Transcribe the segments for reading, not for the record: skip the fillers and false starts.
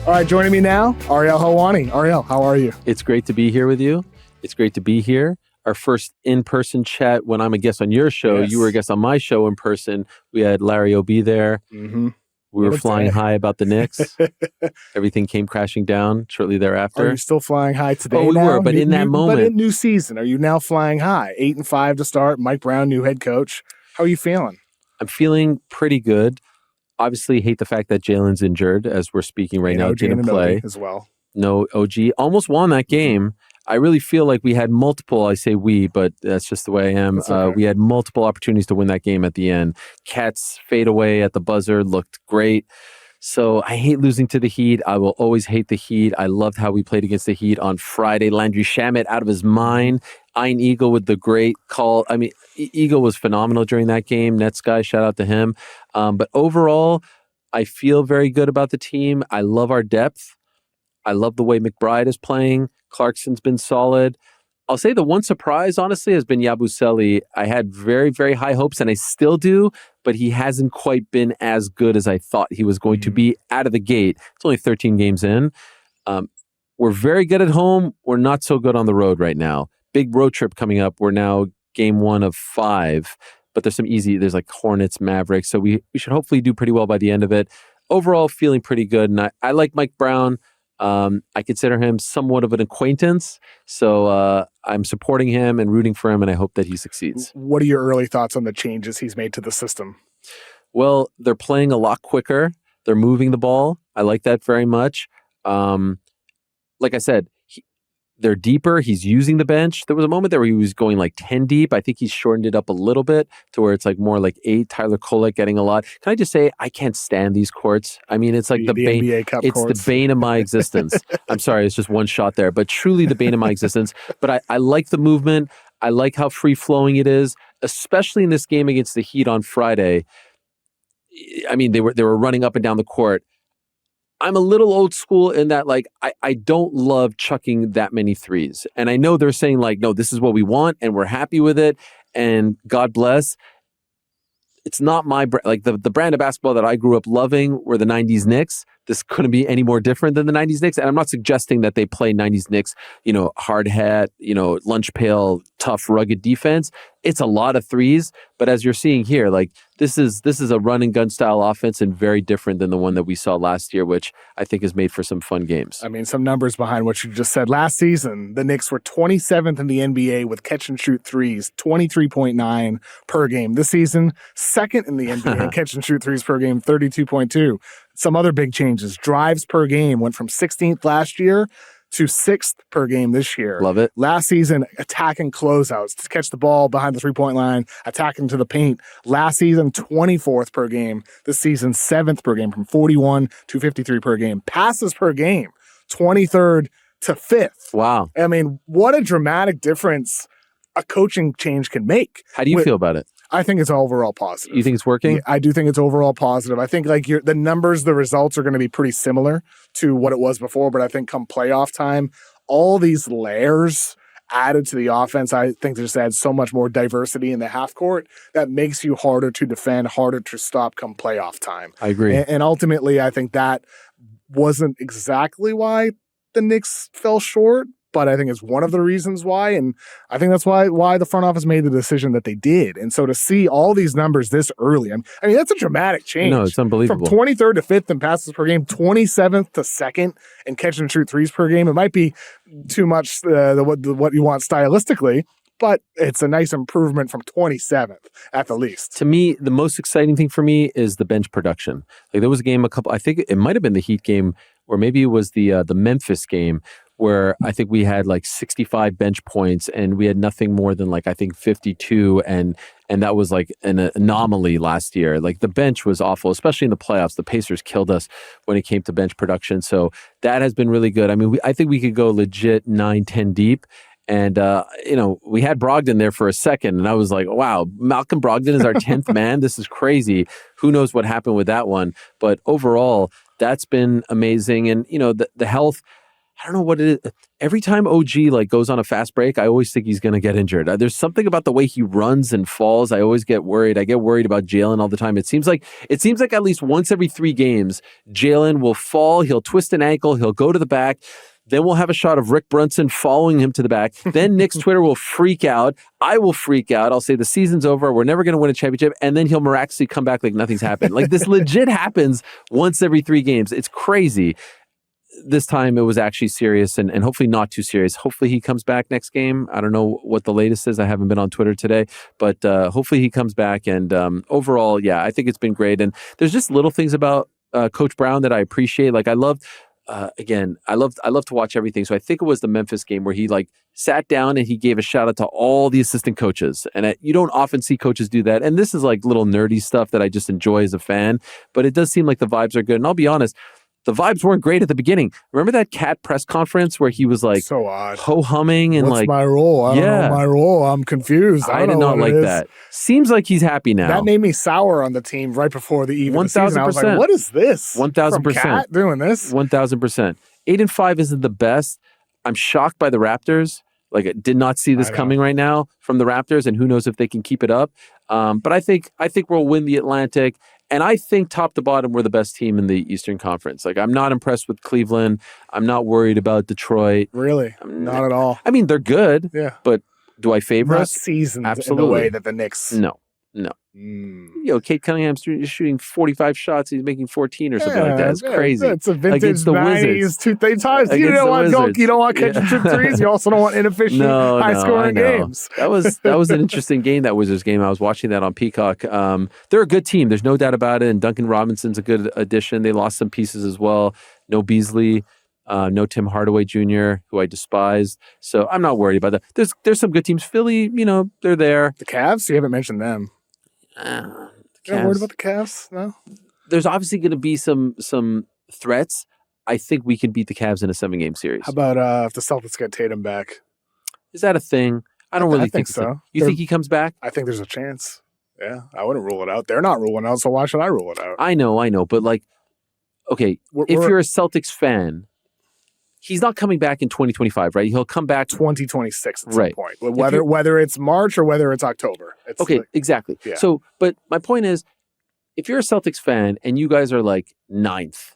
All right, joining me now, Ariel Helwani. Ariel, how are you? It's great to be here with you. It's great to be here. Our first in-person chat when I'm a guest on your show. Yes. You were a guest on my show in person. We had Larry O.B. there. Mm-hmm. We were flying high about the Knicks. Everything came crashing down shortly thereafter. Are you still flying high today? Oh, we now? were, but in that moment. But in new season, are you now flying high? 8-5 to start. Mike Brown, new head coach. How are you feeling? I'm feeling pretty good. Obviously, hate the fact that Jalen's injured as we're speaking right now. Didn't play as well. No OG. Almost won that game. I really feel like we had multiple, I say we, but that's just the way I am. Okay. We had multiple opportunities to win that game at the end. Cat's fade away at the buzzer looked great. So I hate losing to the Heat. I will always hate the Heat. I loved how we played against the Heat on Friday. Landry Shamet out of his mind. Ian Eagle with the great call. I mean, Eagle was phenomenal during that game. Nets guy, shout out to him. But overall, I feel very good about the team. I love our depth. I love the way McBride is playing. Clarkson's been solid. I'll say the one surprise, honestly, has been Yabusele. I had very, very high hopes, and I still do, but he hasn't quite been as good as I thought he was going to be out of the gate. It's only 13 games in. We're very good at home. We're not so good on the road right now. Big road trip coming up. We're now game 1 of 5, but there's some easy, there's like Hornets, Mavericks, so we should hopefully do pretty well by the end of it. Overall, feeling pretty good, and I like Mike Brown. I consider him somewhat of an acquaintance, so I'm supporting him and rooting for him, and I hope that he succeeds. What are your early thoughts on the changes he's made to the system? Well, they're playing a lot quicker. They're moving the ball. I like that very much. Like I said, they're deeper. He's using the bench. There was a moment there where he was going like 10 deep. I think he's shortened it up a little bit to where it's like more like 8. Tyler Kolek getting a lot. Can I just say, I can't stand these courts. I mean, it's like the bane. NBA Cup it's courts. The bane of my existence. I'm sorry, it's just one shot there, but truly the bane of my existence. But I like the movement. I like how free-flowing it is, especially in this game against the Heat on Friday. I mean, they were running up and down the court. I'm a little old school in that, like, I don't love chucking that many threes. And I know they're saying, like, no, this is what we want, and we're happy with it, and God bless. It's not my like the brand of basketball that I grew up loving were the 90s Knicks. This couldn't be any more different than the 90s Knicks. And I'm not suggesting that they play 90s Knicks, hard hat, lunch pail, tough, rugged defense. It's a lot of threes. But as you're seeing here, like this is a run and gun style offense and very different than the one that we saw last year, which I think is made for some fun games. I mean, some numbers behind what you just said. Last season, the Knicks were 27th in the NBA with catch and shoot threes, 23.9 per game. This season, second in the NBA catch and shoot threes per game, 32.2. Some other big changes. Drives per game went from 16th last year to 6th per game this year. Love it. Last season, attacking closeouts to catch the ball behind the three-point line, attacking to the paint. Last season, 24th per game. This season, 7th per game, from 41 to 53 per game. Passes per game, 23rd to 5th. Wow. I mean, what a dramatic difference a coaching change can make. How do you feel about it? I think it's overall positive. You think it's working? Yeah, I do think it's overall positive. I think like the numbers, the results are going to be pretty similar to what it was before, but I think come playoff time, all these layers added to the offense, I think just adds so much more diversity in the half court that makes you harder to defend, harder to stop come playoff time. I agree. And ultimately, I think that wasn't exactly why the Knicks fell short, but I think it's one of the reasons why, and I think that's why the front office made the decision that they did. And so to see all these numbers this early, I mean that's a dramatic change. No, it's unbelievable. From 23rd to 5th in passes per game, 27th to 2nd in catch and shoot threes per game. It might be too much what you want stylistically, but it's a nice improvement from 27th at the least. To me, the most exciting thing for me is the bench production. Like there was a game I think it might have been the Heat game, or maybe it was the Memphis game, where I think we had like 65 bench points and we had nothing more than like, I think 52. And that was like an anomaly last year. Like the bench was awful, especially in the playoffs. The Pacers killed us when it came to bench production. So that has been really good. I mean, I think we could go legit 9-10 deep. And, we had Brogdon there for a second and I was like, wow, Malcolm Brogdon is our 10th man. This is crazy. Who knows what happened with that one? But overall, that's been amazing. And, the health, I don't know what it is. Every time OG like goes on a fast break, I always think he's going to get injured. There's something about the way he runs and falls. I always get worried. I get worried about Jalen all the time. It seems like at least once every 3 games, Jalen will fall. He'll twist an ankle. He'll go to the back. Then we'll have a shot of Rick Brunson following him to the back. Then Knicks Twitter will freak out. I will freak out. I'll say the season's over. We're never going to win a championship. And then he'll miraculously come back like nothing's happened. Like this legit happens once every 3 games. It's crazy. This time it was actually serious and hopefully not too serious. Hopefully he comes back next game. I don't know what the latest is. I haven't been on Twitter today, but hopefully he comes back. And overall, yeah, I think it's been great. And there's just little things about Coach Brown that I appreciate. Like I love to watch everything. So I think it was the Memphis game where he like sat down and he gave a shout out to all the assistant coaches. And you don't often see coaches do that. And this is like little nerdy stuff that I just enjoy as a fan, but it does seem like the vibes are good. And I'll be honest, the vibes weren't great at the beginning. Remember that Cat press conference where he was like so odd, ho-humming and what's like my role? I don't know my role. I'm confused. I did not like that. Seems like he's happy now. That made me sour on the team right before the even the season. I was like, what is this? 1,000% doing this. 1,000%. 8-5 isn't the best. I'm shocked by the Raptors. Like, I did not see this coming right now from the Raptors, and who knows if they can keep it up. But I think we'll win the Atlantic. And I think top to bottom, we're the best team in the Eastern Conference. Like, I'm not impressed with Cleveland. I'm not worried about Detroit. Really? Not at all. I mean, they're good. Yeah. But do I favor us? Not seasoned in the way that the Knicks. No. Kate Cunningham's shooting 45 shots. He's making 14 or something like that. It's crazy. It's a vintage against the 90s, Wizards. 2-3 You don't want catch and shoot threes. You also don't want inefficient, high-scoring games. That was an interesting game, that Wizards game. I was watching that on Peacock. They're a good team. There's no doubt about it. And Duncan Robinson's a good addition. They lost some pieces as well. No Beasley. No Tim Hardaway Jr., who I despised. So I'm not worried about that. There's some good teams. Philly, they're there. The Cavs? You haven't mentioned them. You're not worried about the Cavs? No? There's obviously going to be some threats. I think we can beat the Cavs in a 7-game series. How about if the Celtics get Tatum back? Is that a thing? I don't really think so. You think he comes back? I think there's a chance. Yeah, I wouldn't rule it out. They're not ruling it out, so why should I rule it out? I know. But like, okay, if you're a Celtics fan, he's not coming back in 2025, right? He'll come back 2026 at some point. Whether it's March or whether it's October. It's exactly. Yeah. So, but my point is, if you're a Celtics fan and you guys are like 9th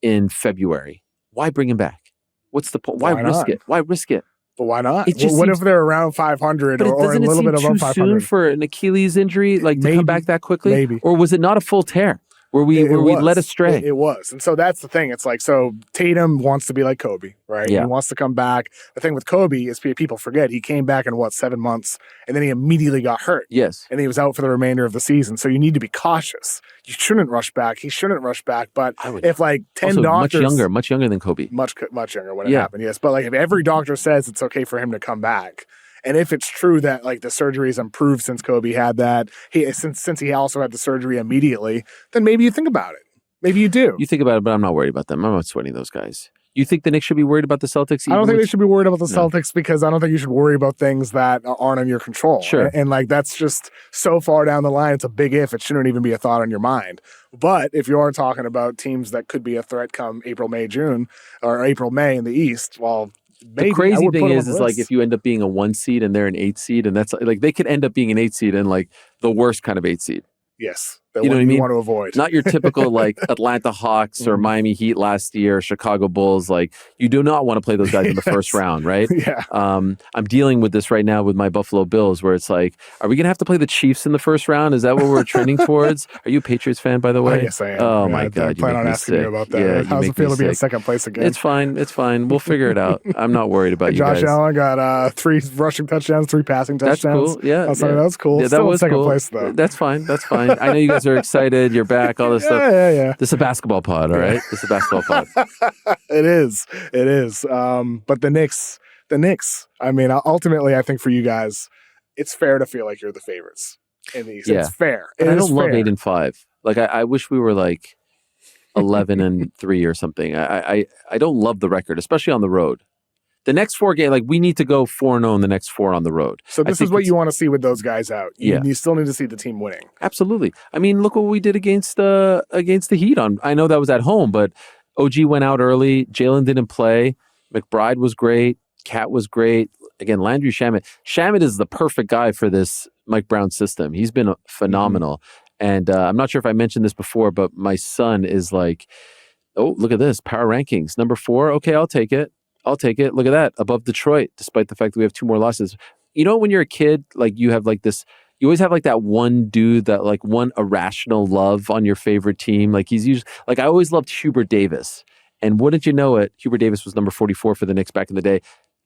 in February, why bring him back? What's the point? Why risk it? Why risk it? But why not? What if they're around 500 or a little bit above 500? Too soon for an Achilles injury, like to come back that quickly? Maybe. Or was it not a full tear? Where we led astray. It was. And so that's the thing. It's like, so Tatum wants to be like Kobe, right? Yeah. He wants to come back. The thing with Kobe is people forget he came back in 7 months and then he immediately got hurt. Yes. And he was out for the remainder of the season. So you need to be cautious. You shouldn't rush back. He shouldn't rush back. But if like 10 doctors. Much younger than Kobe. Much younger when it happened, yes. But like if every doctor says it's okay for him to come back, and if it's true that like the surgery has improved since Kobe had that, since he also had the surgery immediately, then maybe you think about it. Maybe you do. You think about it, but I'm not worried about them. I'm not sweating those guys. You think the Knicks should be worried about the Celtics? I don't think they should be worried about the Celtics because I don't think you should worry about things that aren't in your control. Sure. And like that's just so far down the line. It's a big if. It shouldn't even be a thought on your mind. But if you are talking about teams that could be a threat come April, May, June, or April, May in the East, well, maybe, the crazy thing is like if you end up being a 1 seed and they're an 8 seed, and that's like they could end up being an 8 seed and like the worst kind of 8 seed. Yes. You know what I mean? Want to avoid. Not your typical like Atlanta Hawks or Miami Heat last year, Chicago Bulls. Like you do not want to play those guys in the first round, right? Yeah. I'm dealing with this right now with my Buffalo Bills, where it's like, are we gonna have to play the Chiefs in the first round? Is that what we're trending towards? Are you a Patriots fan, by the way? Yes, I am. Oh my God! I plan on asking you about that. Yeah, how's it feel to be in second place again? It's fine. We'll figure it out. I'm not worried about you guys. Josh Allen got 3 rushing touchdowns, 3 passing touchdowns. That's cool. Yeah, that's cool. Yeah, Still that was second cool. place though. That's fine. I know you guys are excited. You're back. All this stuff. Yeah. This is a basketball pod, all right? This is a basketball pod. It is. But the Knicks. I mean, ultimately, I think for you guys, it's fair to feel like you're the favorites in the East. Yeah. It's fair. I don't love 8-5. Like I wish we were like 11-3 or something. I don't love the record, especially on the road. The next 4 games, like we need to go 4-0 in the next 4 on the road. So this is what you want to see with those guys out. You still need to see the team winning. Absolutely. I mean, look what we did against the Heat. I know that was at home, but OG went out early. Jalen didn't play. McBride was great. Cat was great. Again, Landry Shamet. Shamet is the perfect guy for this Mike Brown system. He's been phenomenal. And I'm not sure if I mentioned this before, but my son is like, oh, look at this. Power rankings. Number 4. Okay, I'll take it. Look at that. Above Detroit, despite the fact that we have 2 more losses. You know, when you're a kid, like you have like this, you always have like that one dude that like one irrational love on your favorite team. Like he's usually, like I always loved Hubert Davis. And wouldn't you know it, Hubert Davis was number 44 for the Knicks back in the day.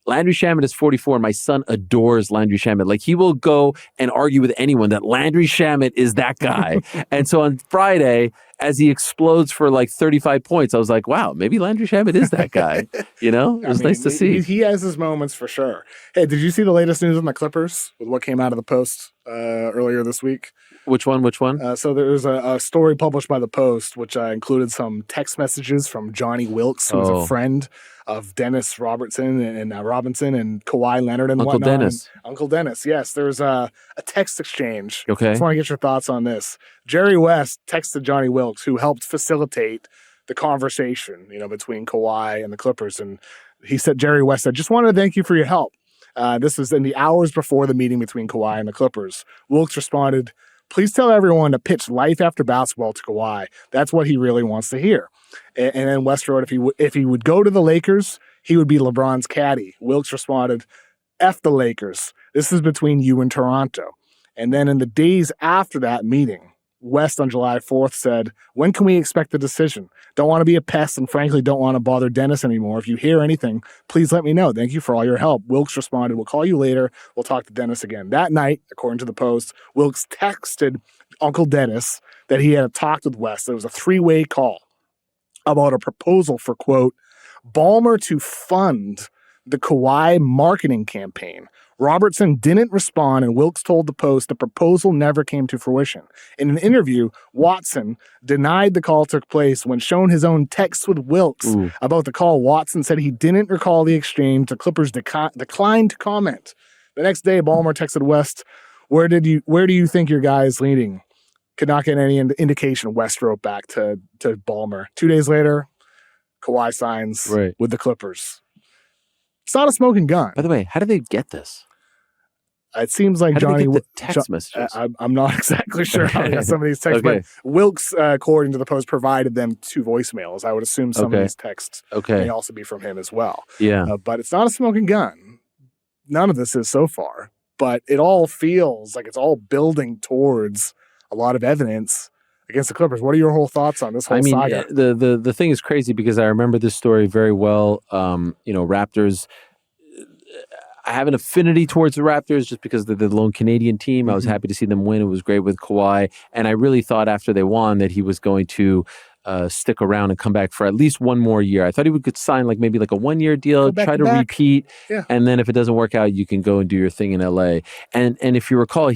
Landry Shamet is 44. My son adores Landry Shamet. Like he will go and argue with anyone that Landry Shamet is that guy. And so on Friday, as he explodes for like 35 points, I was like, wow, maybe Landry Shamet is that guy. You know, it was nice to see. He has his moments for sure. Hey, did you see the latest news on the Clippers with what came out of the Post earlier this week? Which one? So there's a story published by the Post, which included some text messages from Johnny Wilkes, who's a friend of Dennis Robertson and Robinson and Kawhi Leonard and Uncle whatnot. Dennis. Uncle Dennis, yes. There's a text exchange. Okay. I just want to get your thoughts on this. Jerry West texted Johnny Wilkes, who helped facilitate the conversation, between Kawhi and the Clippers. And Jerry West said, just wanted to thank you for your help. This was in the hours before the meeting between Kawhi and the Clippers. Wilkes responded, please tell everyone to pitch life after basketball to Kawhi. That's what he really wants to hear. And then West wrote, if he would go to the Lakers, he would be LeBron's caddy. Wilkes responded, F the Lakers. This is between you and Toronto. And then in the days after that meeting, West on July 4th said, when can we expect a decision? Don't want to be a pest and frankly don't want to bother Dennis anymore. If you hear anything, please let me know. Thank you for all your help. Wilkes responded, we'll call you later. We'll talk to Dennis again. That night, according to the Post, Wilkes texted Uncle Dennis that he had talked with West. It was a 3-way call about a proposal for, quote, Ballmer to fund the Kawhi marketing campaign. Robertson didn't respond, and Wilkes told the Post the proposal never came to fruition. In an interview, Watson denied the call took place when shown his own texts with Wilkes about the call. Watson said he didn't recall the exchange. The Clippers declined to comment. The next day, Ballmer texted West, where do you think your guy is leaning? Could not get any indication. West wrote back to Ballmer. 2 days later, Kawhi signs with the Clippers. It's not a smoking gun. By the way, how did they get this? It seems like Johnny. The text messages. I'm not exactly sure how they got some of these texts, but Wilkes, according to the Post, provided them 2 voicemails. I would assume some of these texts may also be from him as well. Yeah, but it's not a smoking gun. None of this is so far, but it all feels like it's all building towards a lot of evidence against the Clippers. What are your whole thoughts on this whole saga? The thing is crazy because I remember this story very well. Raptors. I have an affinity towards the Raptors just because they're the lone Canadian team. I was happy to see them win. It was great with Kawhi. And I really thought after they won that he was going to stick around and come back for at least one more year. I thought he could sign like a 1-year deal, try to repeat. Yeah. And then if it doesn't work out, you can go and do your thing in LA. And if you recall,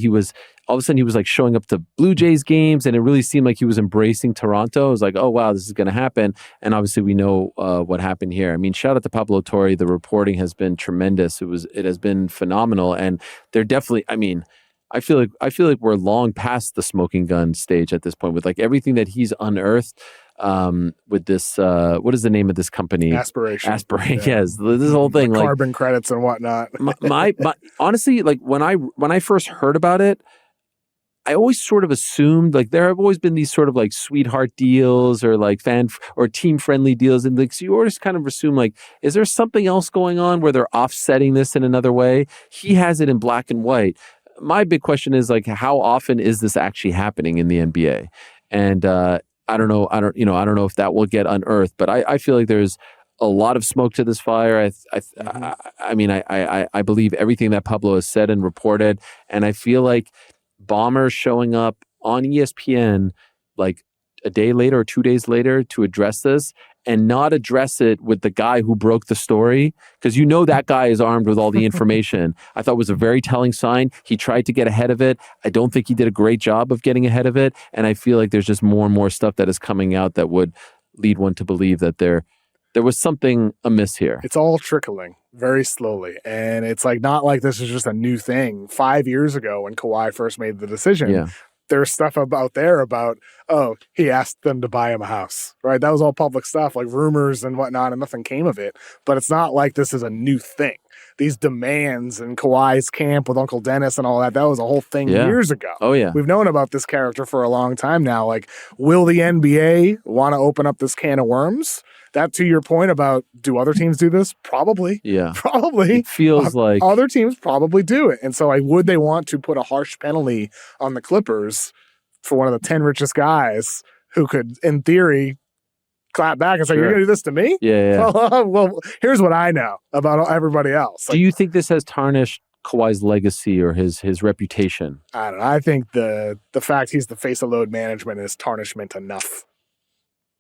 all of a sudden he was like showing up to Blue Jays games and it really seemed like he was embracing Toronto. It was like, oh, wow, this is going to happen. And obviously we know what happened here. I mean, shout out to Pablo Torre. The reporting has been tremendous. It has been phenomenal. And they're definitely, I feel like we're long past the smoking gun stage at this point with like everything that he's unearthed with this, what is the name of this company? Aspiration. Yeah. Yes. This whole thing. Like carbon credits and whatnot. my honestly, like when I first heard about it, I always sort of assumed like there have always been these sort of like sweetheart deals or like fan or team friendly deals. And like, so you always kind of assume like, is there something else going on where they're offsetting this in another way? He has it in black and white. My big question is like, how often is this actually happening in the NBA? And I don't know if that will get unearthed, but I feel like there's a lot of smoke to this fire. I believe everything that Pablo has said and reported, and I feel like Ballmer showing up on ESPN like a day later or 2 days later to address this and not address it with the guy who broke the story, because that guy is armed with all the information. I thought was a very telling sign. He tried to get ahead of it. I don't think he did a great job of getting ahead of it. And I feel like there's just more and more stuff that is coming out that would lead one to believe that there was something amiss here. It's all trickling very slowly. And it's like not like this is just a new thing. 5 years ago when Kawhi first made the decision, there's stuff about he asked them to buy him a house, right? That was all public stuff, like rumors and whatnot, and nothing came of it. But it's not like this is a new thing. These demands in Kawhi's camp with Uncle Dennis and all that was a whole thing years ago. Oh, yeah. We've known about this character for a long time now. Like, will the NBA want to open up this can of worms? That, to your point about, do other teams do this? Probably. Yeah. Probably. It feels like other teams probably do it. And so would they want to put a harsh penalty on the Clippers for one of the 10 richest guys who could, in theory, clap back and say, you're going to do this to me? Yeah. Well, here's what I know about everybody else. Do you think this has tarnished Kawhi's legacy or his reputation? I don't know. I think the fact he's the face of load management is tarnishment enough.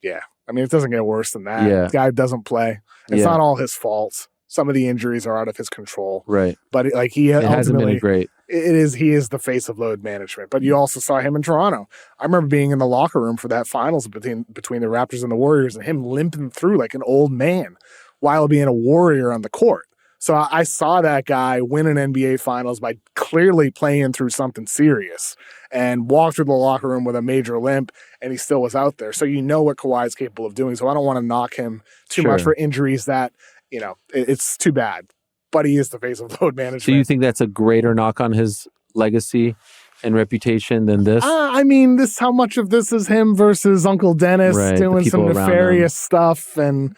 Yeah. I mean, it doesn't get worse than that. Yeah. The guy doesn't play. It's not all his fault. Some of the injuries are out of his control. Right. But it hasn't been great. He is the face of load management. But you also saw him in Toronto. I remember being in the locker room for that finals between the Raptors and the Warriors and him limping through like an old man while being a warrior on the court. So I saw that guy win an NBA Finals by clearly playing through something serious and walked through the locker room with a major limp, and he still was out there. So you know what Kawhi is capable of doing. So I don't want to knock him too much for injuries that, it's too bad. But he is the face of load management. So you think that's a greater knock on his legacy and reputation than this? I mean, how much of this is him versus Uncle Dennis doing some nefarious stuff, and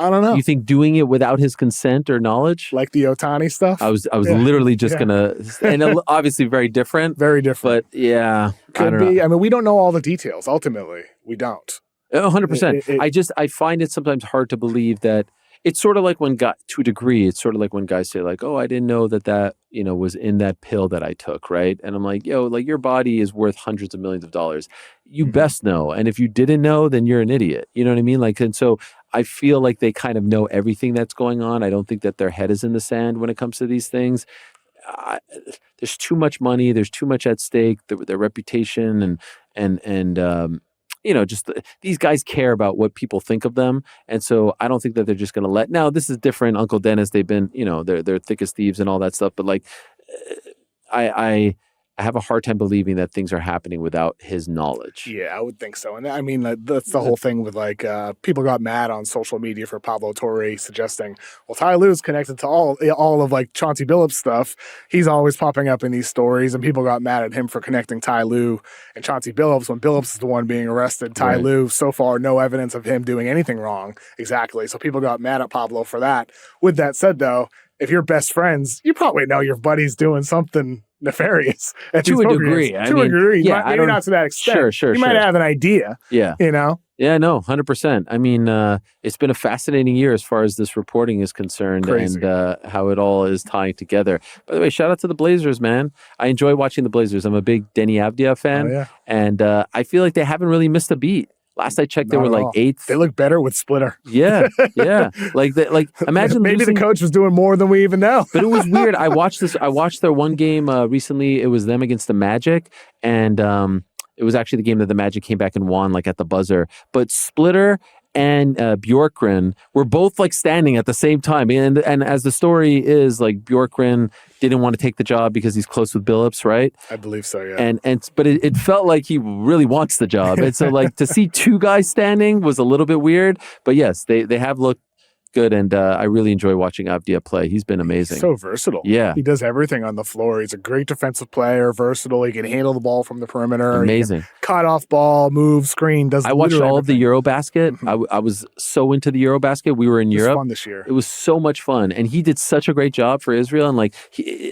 I don't know. You think doing it without his consent or knowledge? Like the Ohtani stuff? I was literally just going to, and obviously very different. Very different. But yeah, could be. I mean, we don't know all the details. Ultimately, we don't. 100%. I find it sometimes hard to believe that it's sort of like to a degree, it's sort of like when guys say like, oh, I didn't know that, was in that pill that I took, right? And I'm like, like your body is worth hundreds of millions of dollars. You best know. And if you didn't know, then you're an idiot. You know what I mean? Like, and so I feel like they kind of know everything that's going on. I don't think that their head is in the sand when it comes to these things. There's too much money. There's too much at stake. Their reputation and these guys care about what people think of them. And so I don't think that they're just going to now this is different. Uncle Dennis, they've been, they're thick as thieves and all that stuff. But like, I have a hard time believing that things are happening without his knowledge. Yeah, I would think so. And I mean, that's the whole thing with like, people got mad on social media for Pablo Torre suggesting, well, Ty Lue's connected to all of like Chauncey Billups stuff. He's always popping up in these stories, and people got mad at him for connecting Ty Lue and Chauncey Billups when Billups is the one being arrested. Ty Lue, so far, no evidence of him doing anything wrong. Exactly. So people got mad at Pablo for that. With that said, though, if you're best friends, you probably know your buddy's doing something nefarious to a degree. Yeah, maybe not to that extent. Sure. You might have an idea. Yeah. Yeah, no, 100%. I mean, it's been a fascinating year as far as this reporting is concerned. Crazy. And how it all is tying together. By the way, shout out to the Blazers, man. I enjoy watching the Blazers. I'm a big Denny Avdia fan. Oh, yeah. And I feel like they haven't really missed a beat. Last I checked, they were like 8th. They look better with Splitter. Yeah. Like imagine maybe losing. the coach was doing more than we even know. But it was weird. I watched their one game recently. It was them against the Magic, and it was actually the game that the Magic came back and won, like at the buzzer. But Splitter and Bjorkgren were both like standing at the same time. And as the story is, like Bjorkgren didn't want to take the job because he's close with Billups, right? I believe so, yeah. But it felt like he really wants the job. And so like to see two guys standing was a little bit weird. But yes, they have looked good, and I really enjoy watching Avdia play. He's been amazing. He's so versatile. Yeah. He does everything on the floor. He's a great defensive player, versatile. He can handle the ball from the perimeter. Amazing. Cut off ball, move, screen, does I watched all everything. of the Eurobasket. I was so into the Eurobasket. We were in Europe. It was fun this year. It was so much fun. And he did such a great job for Israel. And like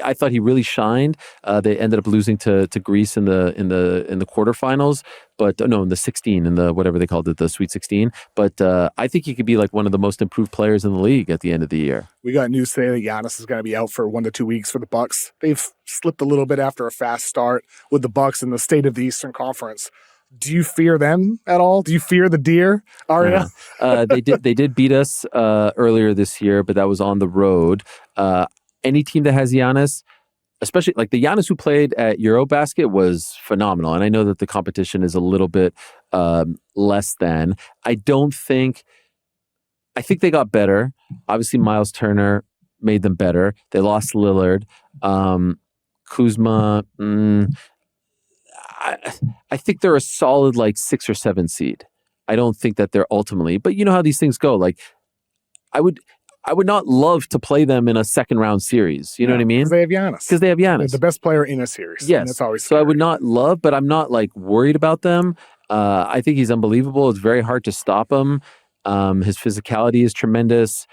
I thought he really shined. They ended up losing to Greece in the quarterfinals. But no, in the 16, in the whatever they called it, the Sweet 16. But I think he could be like one of the most improved players in the league at the end of the year. We got news today that Giannis is going to be out for 1 to 2 weeks for the Bucks. They've slipped a little bit after a fast start with the Bucks in the state of the Eastern Conference. Do you fear them at all? Do you fear the deer, Ariel? They did beat us earlier this year, but that was on the road. Any team that has Giannis, especially like the Giannis who played at Eurobasket, was phenomenal. And I know that the competition is a little bit less than. I think they got better. Obviously, Miles Turner made them better. They lost Lillard. Kuzma, I think they're a solid like 6 or 7 seed. I don't think that they're ultimately, but you know how these things go. Like I would not love to play them in a second round series. You know what I mean? Because they have Giannis. Because they have Giannis. The best player in a series. Yes. And that's always scary. So I would scary. not love, but I'm not like worried about them. I think he's unbelievable. It's very hard to stop him. His physicality is tremendous,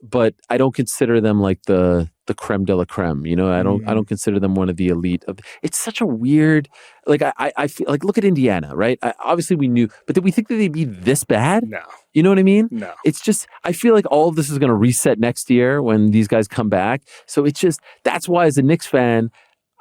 but I don't consider them like the creme de la creme. You know, I don't consider them one of the elite. It's such a weird, like I feel like, look at Indiana, right? Obviously we knew, but did we think that they'd be this bad? No. You know what I mean? No. It's just, I feel like all of this is going to reset next year when these guys come back. So it's just, that's why as a Knicks fan,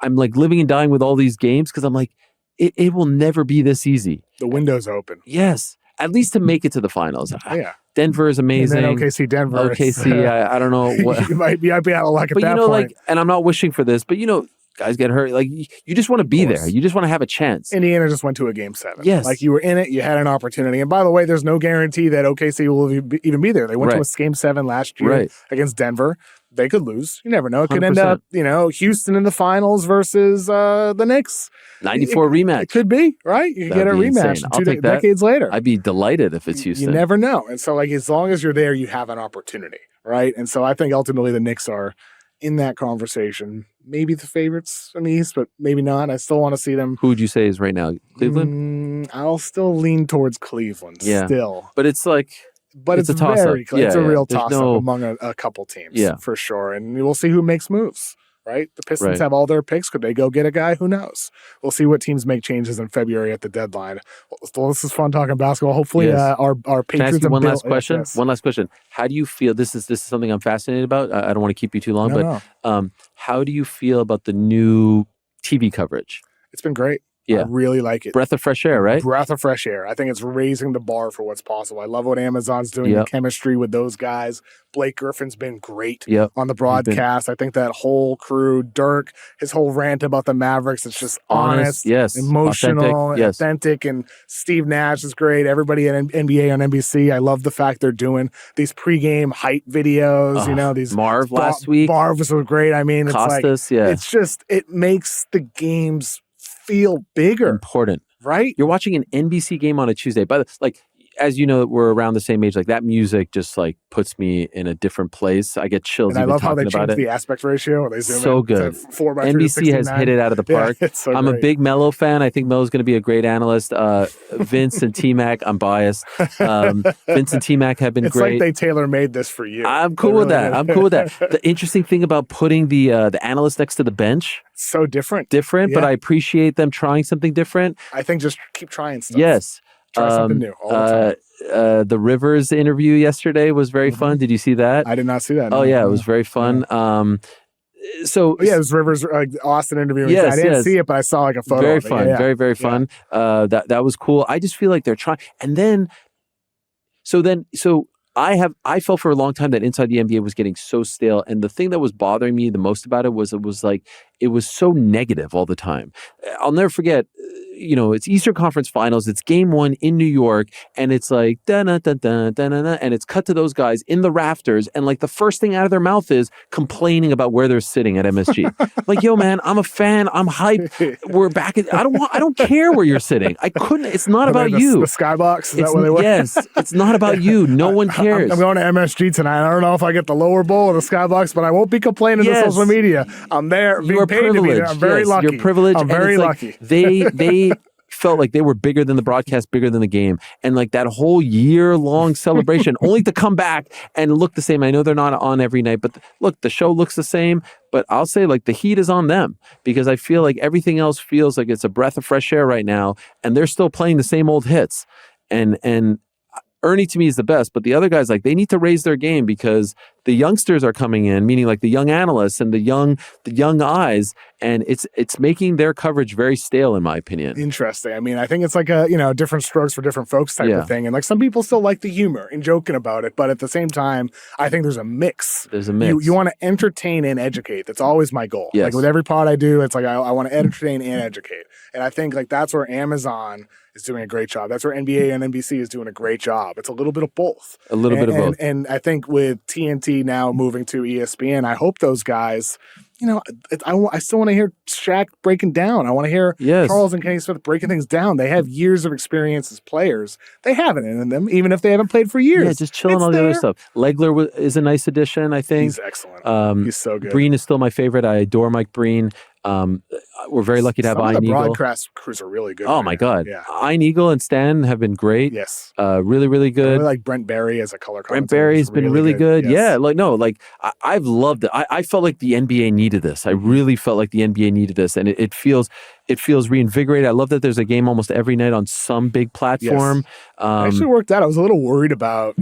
I'm like living and dying with all these games because I'm like, it will never be this easy. The window's open. Yes. At least to make it to the finals. Yeah. Denver is amazing. And then OKC, Denver. OKC, I don't know what. you might be out of luck at but that you know, point. like, and I'm not wishing for this, but you know, guys get hurt. Like, you just want to be there. You just want to have a chance. Indiana just went to a game 7. Yes. Like, you were in it, you had an opportunity. And by the way, there's no guarantee that OKC will even be there. They went to a game 7 last year against Denver. They could lose. You never know. It could 100%. end up, you know, Houston in the finals versus the Knicks. 94 rematch. It could be, right? You could get a rematch I'll take that. decades later. I'd be delighted if it's Houston. You never know. And so, like, as long as you're there, you have an opportunity, right? And so I think ultimately the Knicks are in that conversation. Maybe the favorites in the East, but maybe not. I still want to see them. Who would you say is right now? Cleveland? I'll still lean towards Cleveland still. But it's like... But it's a toss-up. very close. It's a real toss-up no... among a couple teams, Yeah. for sure. And we'll see who makes moves, right? The Pistons have all their picks. Could they go get a guy? Who knows? We'll see what teams make changes in February at the deadline. Well, this is fun talking basketball. Hopefully our Patriots... Can I ask you one last question? Yes. One last question. How do you feel... This is something I'm fascinated about. I don't want to keep you too long, but how do you feel about the new TV coverage? It's been great. Yeah. I really like it. Breath of fresh air, right? Breath of fresh air. I think it's raising the bar for what's possible. I love what Amazon's doing, the chemistry with those guys. Blake Griffin's been great on the broadcast. I think that whole crew, Dirk, his whole rant about the Mavericks, it's just honest, emotional, authentic. And Steve Nash is great. Everybody at NBA on NBC, I love the fact they're doing these pregame hype videos. You know, these Marv last week. Marv was so great. I mean, Costas, it's just, it makes the games feel bigger. Important. Right? You're watching an NBC game on a Tuesday. Like, as you know, we're around the same age. Like, that music just like puts me in a different place. I get chills. And I love how they changed the aspect ratio. They zoom so in good. 4:3 NBC has hit it out of the park. Yeah, so I'm great. a big Melo fan. I think Melo's going to be a great analyst. Vince and T-Mac, I'm biased. Vince and T-Mac have been great. It's like they tailor-made this for you. I'm cool with that. I'm cool with that. The interesting thing about putting the analyst next to the bench, so different, but I appreciate them trying something different. I think just keep trying stuff. Yes. Try something new all the time. The Rivers interview yesterday was very fun. Did you see that? I did not see that. No. Oh, yeah. It was very fun. Yeah. It was Rivers Austin interview. I didn't see it, but I saw like a photo. Very of it. fun. Very, very fun. That was cool. I just feel like they're trying. And then, so I felt for a long time that inside the NBA was getting so stale. And the thing that was bothering me the most about it was it was so negative all the time. I'll never forget, it's Eastern Conference Finals. It's game 1 in New York. And it's like, da-na-da-da-da-da-da, and it's cut to those guys in the rafters. And like the first thing out of their mouth is complaining about where they're sitting at MSG. Like, yo, man, I'm a fan. I'm hyped. We're back. I don't care where you're sitting. I couldn't. It's not about you. The skybox? Is that where they were? Yes. It's not about you. No one cares. I'm going to MSG tonight. I don't know if I get the lower bowl or the skybox, but I won't be complaining to social media. I'm there. You are privileged. I'm very lucky. You're privileged. I'm very lucky. They felt like they were bigger than the broadcast, bigger than the game. And like that whole year-long celebration, only to come back and look the same. I know they're not on every night, but look, the show looks the same. But I'll say like the heat is on them because I feel like everything else feels like it's a breath of fresh air right now. And they're still playing the same old hits. And Ernie to me is the best, but the other guys, like, they need to raise their game because the youngsters are coming in, meaning like the young analysts and the young eyes, and it's making their coverage very stale, in my opinion. Interesting. I mean, I think it's like a different strokes for different folks type of thing, and like some people still like the humor and joking about it, but at the same time, I think there's a mix. There's a mix. You want to entertain and educate. That's always my goal. Yes. Like with every pod I do, it's like I want to entertain and educate, and I think like that's where Amazon is doing a great job. That's where NBA and NBC is doing a great job. It's a little bit of both. Bit of both. And I think with TNT now moving to ESPN, I hope those guys I still want to hear Shaq breaking down. I want to hear Yes. Charles and Kenny Smith breaking things down. They have years of experience as players. They have it in them, even if they haven't played for years. Yeah, just chill on all the other stuff. Legler is a nice addition, I think. He's excellent. He's so good. Breen is still my favorite. I adore Mike Breen. We're very lucky to have Ian Eagle. The broadcast crews are really good. Oh my God. Yeah. Ian Eagle and Stan have been great. Yes. Really, really good. I really like Brent Barry as a color commentator. Brent Barry has been really good. Yes. Yeah. I've loved it. I felt like the NBA needed this. I really felt like the NBA needed this. And it feels reinvigorated. I love that there's a game almost every night on some big platform. Yes. It actually worked out. I was a little worried about,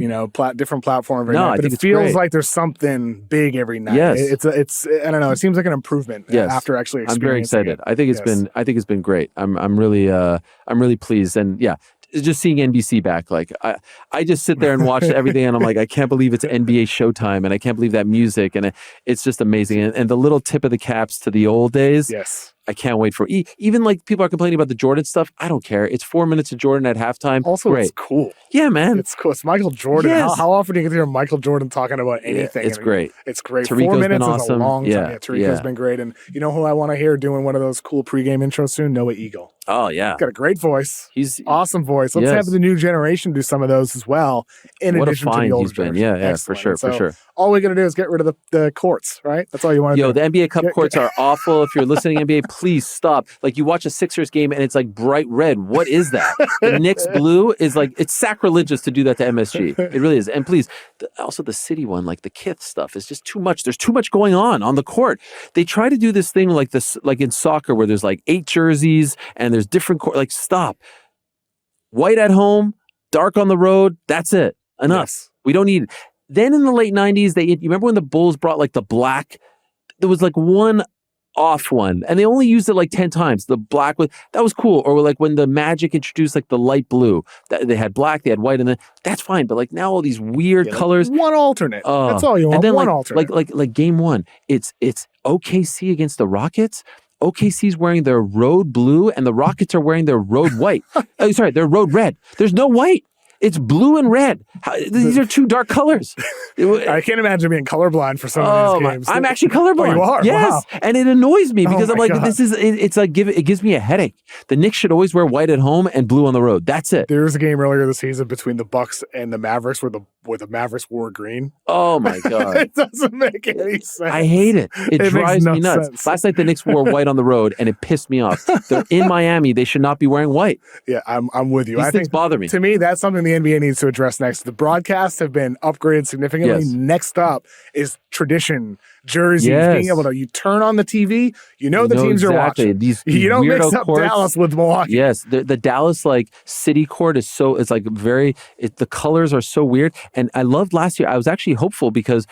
different platform every night, but it feels like there's something big every night. Yes. It's I don't know. It seems like an improvement after actually experiencing I'm very excited. it. I think it's been great. I'm really pleased. And yeah, just seeing NBC back, like I just sit there and watch everything, and I'm like, I can't believe it's NBA Showtime, and I can't believe that music, and it's just amazing. And the little tip of the caps to the old days. Yes. I can't wait for even like people are complaining about the Jordan stuff. I don't care. It's 4 minutes of Jordan at halftime. Also, great. It's cool. Yeah, man. It's cool. It's Michael Jordan. Yes. How often do you get to hear Michael Jordan talking about anything? Yeah, it's great. It's great. Tariq's 4 minutes been is awesome. a long time. Yeah. Tariq's been great. And you know who I want to hear doing one of those cool pregame intros soon? Noah Eagle. Oh, yeah. He's got a great voice. He's awesome voice. Let's have the new generation do some of those as well. In addition to the older generation. Yeah, for sure. All we got to do is get rid of the courts, right? That's all you want to do. The NBA Cup courts are awful. If you're listening to NBA, please stop. Like, you watch a Sixers game and it's like bright red. What is that? The Knicks blue is like, it's sacrilegious to do that to MSG. It really is. And please, also the city one, like the Kith stuff is just too much. There's too much going on the court. They try to do this thing like this, like in soccer where there's like 8 jerseys and there's different like, stop. White at home, dark on the road. That's it. Enough. Yes. We don't need it. Then in the late 90s, you remember when the Bulls brought like the black? There was like one off one, and they only used it like 10 times. The black that was cool. Or like when the Magic introduced like the light blue, they had black, they had white, and then that's fine. But like now all these weird colors. One alternate. That's all you want. And then one alternate. Like game one, it's OKC against the Rockets. OKC's wearing their road blue, and the Rockets are wearing their road white. Their road red. There's no white. It's blue and red. These are 2 dark colors. I can't imagine being colorblind for some of these games. I'm actually colorblind. Oh, you are? Yes. Wow. And it annoys me because I'm like, God. it gives me a headache. The Knicks should always wear white at home and blue on the road. That's it. There was a game earlier this season between the Bucks and the Mavericks where the Mavericks wore green. Oh my God. It doesn't make any sense. I hate it. It drives me nuts. Sense. Last night the Knicks wore white on the road and it pissed me off. They're in Miami. They should not be wearing white. Yeah, I'm with you. These things bother me. To me, that's something the NBA needs to address next. The broadcasts have been upgraded significantly. Yes. Next up is tradition, jerseys, being able to, you turn on the TV, the teams you're watching. You don't mix up courts. Dallas with Milwaukee. Yes, the Dallas like city court is it's like the colors are so weird. And I loved last year. I was actually hopeful because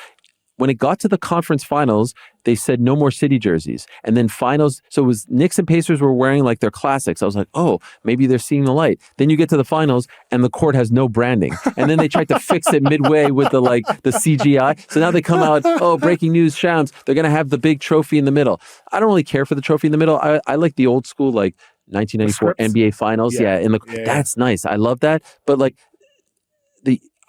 when it got to the conference finals, they said no more city jerseys. And then finals, so it was Knicks and Pacers were wearing like their classics. I was like, oh, maybe they're seeing the light. Then you get to the finals and the court has no branding. And then they tried to fix it midway with the CGI. So now they come out, breaking news, Shams, they're going to have the big trophy in the middle. I don't really care for the trophy in the middle. I like the old school, like 1994 NBA finals. Yeah. That's nice. I love that. But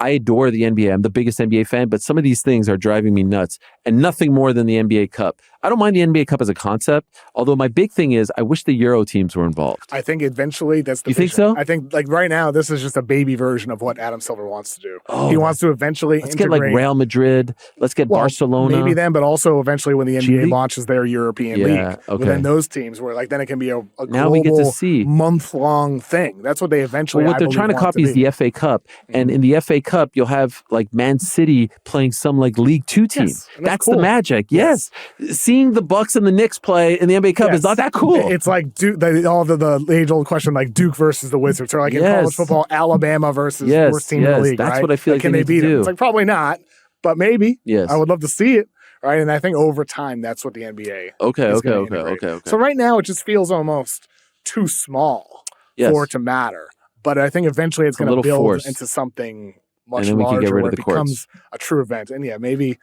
I adore the NBA. I'm the biggest NBA fan, but some of these things are driving me nuts, and nothing more than the NBA Cup. I don't mind the NBA Cup as a concept, although my big thing is I wish the Euro teams were involved. I think eventually that's the You vision. think so? I think right now this is just a baby version of what Adam Silver wants to do. He wants to eventually Let's integrate. get Real Madrid. Let's get Barcelona. Maybe then, but also eventually when the NBA launches their European League. Okay. Well, then those teams where then it can be a now we get to see month-long thing. That's what they eventually what they're trying to copy is the FA Cup. And in the FA Cup, you'll have like Man City playing some like League 2 team. Yes, that's cool. the magic. Yes. Seeing the Bucks and the Knicks play in the NBA Cup is not that cool. It's like Duke, the age-old question, like Duke versus the Wizards, or like in college football, Alabama versus worst team in the league. That's right? what I feel like can they they beat need to them? do. It's like probably not, but maybe. Yes. I would love to see it. Right, and I think over time that's what the NBA. Okay. So right now it just feels almost too small for it to matter. But I think eventually it's going to build into something much larger where it becomes a true event. And maybe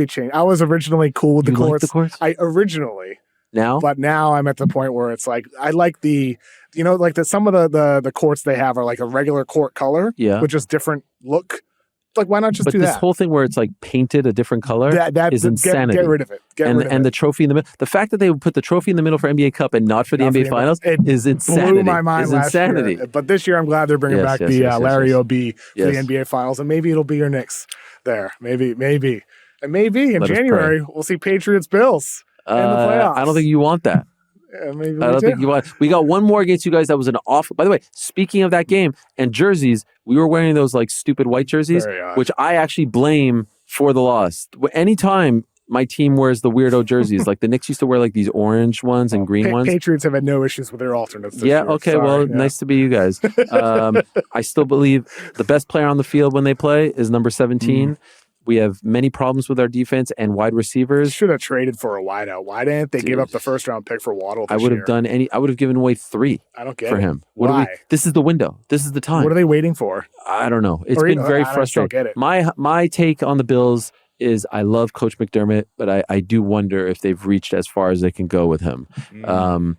change. I was originally cool with the courts. Like the courts? But now I'm at the point where it's like I like some of the courts they have are like a regular court color with just different look Like, why not just But do this that? whole thing where it's like painted a different color is insanity. Get rid of it. And the trophy in the middle. The fact that they would put the trophy in the middle for NBA Cup and not for the NBA Finals is insanity. Blew my mind last year. But this year, I'm glad they're bringing back the Larry O.B. for the NBA Finals, and maybe it'll be your Knicks there. Maybe. And maybe in January, we'll see Patriots-Bills in the playoffs. I don't think you want that. Yeah, maybe I don't think you want. We got one more against you guys. That was an awful. By the way, speaking of that game and jerseys, we were wearing those like stupid white jerseys, which I actually blame for the loss. Anytime my team wears the weirdo jerseys, like the Knicks used to wear like these orange ones and green ones. Patriots have had no issues with their alternates this year. Okay. Sorry, nice to be you guys. I still believe the best player on the field when they play is number 17. We have many problems with our defense and wide receivers. Should have traded for a wideout. Why didn't they give up the first round pick for Waddle this I would have year? I would have given away 3 for him. Why? This is the window. This is the time. What are they waiting for? I don't know. It's been very frustrating. Get it. My take on the Bills is I love Coach McDermott, but I do wonder if they've reached as far as they can go with him. And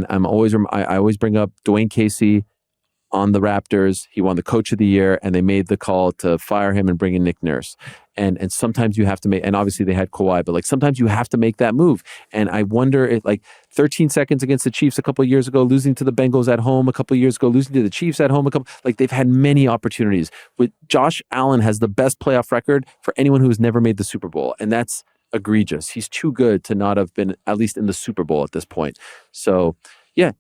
I always bring up Dwayne Casey on the Raptors. He won the Coach of the Year, and they made the call to fire him and bring in Nick Nurse. And sometimes you have to make, and obviously they had Kawhi, but like sometimes you have to make that move. And I wonder if like 13 seconds against the Chiefs a couple of years ago, losing to the Bengals at home a couple of years ago, losing to the Chiefs at home like they've had many opportunities. With Josh Allen has the best playoff record for anyone who's never made the Super Bowl, and that's egregious. He's too good to not have been at least in the Super Bowl at this point. So yeah,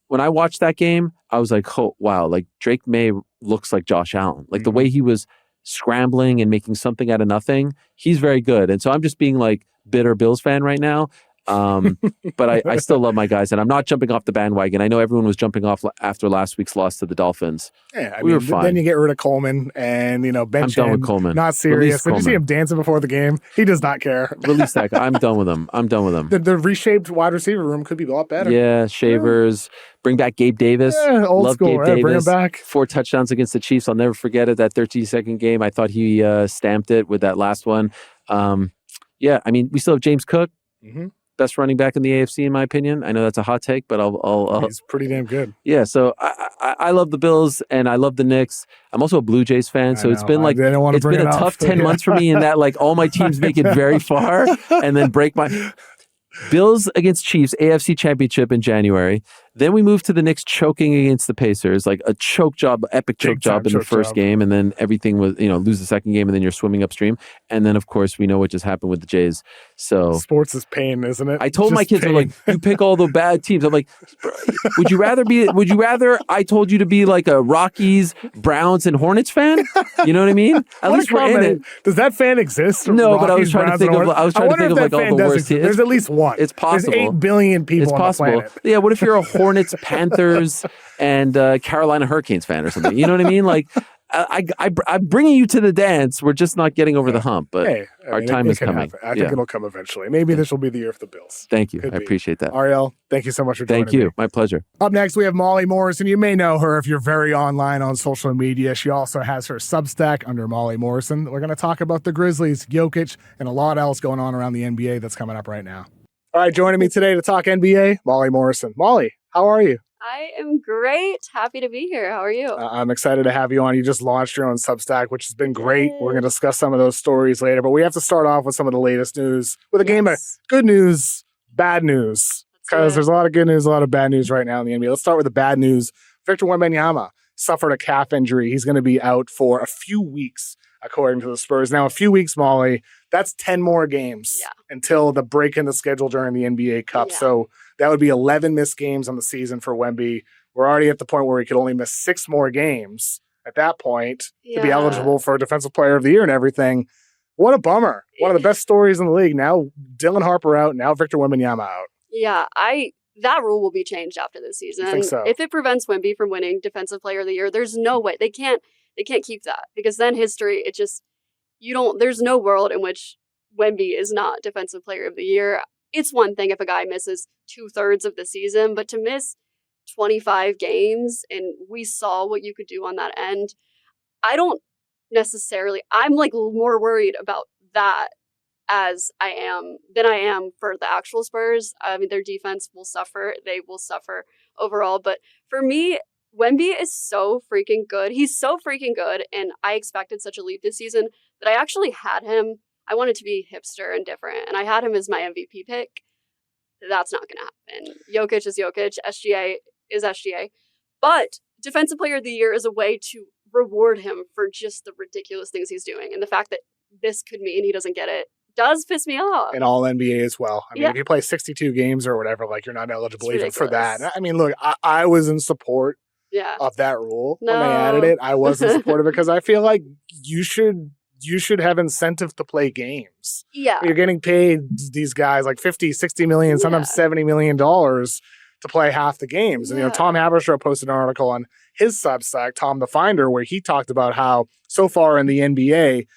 when I watched that game, I was like, oh, wow, like Drake May looks like Josh Allen. Like the way he was scrambling and making something out of nothing, he's very good. And so I'm just being like bitter Bills fan right now. But I still love my guys, and I'm not jumping off the bandwagon. I know everyone was jumping off after last week's loss to the Dolphins. Yeah, we were fine. Then you get rid of Coleman and, bench I'm done with Coleman. Not serious. Did you see him dancing before the game? He does not care. Release that guy. I'm done with him. The reshaped wide receiver room could be a lot better. Yeah, Shavers. Bring back Gabe Davis. Yeah, old love school. Gabe Davis. Bring him back. 4 touchdowns against the Chiefs. I'll never forget it. That 13-second game. I thought he stamped it with that last one. Yeah, I mean, we still have James Cook. Best running back in the AFC, in my opinion. I know that's a hot take, but he's pretty damn good. Yeah, so I love the Bills and I love the Knicks. I'm also a Blue Jays fan, so it's been like it's been a tough 10 months for me in that like all my teams make it very far and then break my Bills against Chiefs, AFC Championship in January. Then we move to the Knicks choking against the Pacers, like a epic choke job in the first game, and then everything was, lose the second game, and then you're swimming upstream. And then, of course, we know what just happened with the Jays. So sports is pain, isn't it? I told my kids, I'm like, you pick all the bad teams. I'm like, would you rather I told you to be like a Rockies, Browns, and Hornets fan? You know what I mean? At least we're in it. Does that fan exist? No, Rockies, but I was trying to think of like all the worst teams. There's at least one. It's possible. There's 8 billion people on the planet. Yeah, what if you're a Hornets, Panthers, and Carolina Hurricanes fan or something? You know what I mean? Like, I'm bringing you to the dance. We're just not getting over the hump, but our time is coming. I think it'll come eventually. Maybe this will be the year of the Bills. Thank you. I appreciate that. Ariel, thank you so much for joining me. Thank you. My pleasure. Up next, we have Molly Morrison. You may know her if you're very online on social media. She also has her Substack under Molly Morrison. We're going to talk about the Grizzlies, Jokic, and a lot else going on around the NBA that's coming up right now. All right, joining me today to talk NBA, Molly Morrison. Molly, how are you? I am great. Happy to be here. How are you? I'm excited to have you on. You just launched your own Substack, which has been great. We're going to discuss some of those stories later, but we have to start off with some of the latest news with a game of good news, bad news, because there's a lot of good news, a lot of bad news right now in the NBA. Let's start with the bad news. Victor Wembanyama suffered a calf injury. He's going to be out for a few weeks, according to the Spurs. Now, a few weeks, Molly, that's 10 more games until the break in the schedule during the NBA Cup. So that would be 11 missed games on the season for Wemby. We're already at the point where he could only miss 6 more games at that point to be eligible for Defensive Player of the Year and everything. What a bummer. One of the best stories in the league. Now Dylan Harper out, now Victor Wembanyama out. Yeah, that rule will be changed after this season. I think so. If it prevents Wemby from winning Defensive Player of the Year, there's no way. They can't keep that, because then history, there's no world in which Wemby is not Defensive Player of the Year. It's one thing if a guy misses 2/3 of the season, but to miss 25 games, and we saw what you could do on that end, I'm like more worried about that than I am for the actual Spurs. I mean, their defense will suffer. They will suffer overall. But for me, Wemby is so freaking good. He's so freaking good, and I expected such a leap this season that I actually had him. I wanted to be hipster and different, and I had him as my MVP pick. That's not going to happen. Jokic is Jokic. SGA is SGA. But Defensive Player of the Year is a way to reward him for just the ridiculous things he's doing. And the fact that this could mean he doesn't get it does piss me off. And all NBA as well. I mean, if you play 62 games or whatever, like, you're not eligible even for that. I mean, look, I was in support of that rule when they added it. I was in support of it because I feel like you should have incentive to play games. Yeah. You're getting paid these guys like 50, 60 million, sometimes $70 million to play half the games. And, Tom Haberstroh posted an article on his Substack, Tom the Finder, where he talked about how so far in the NBA,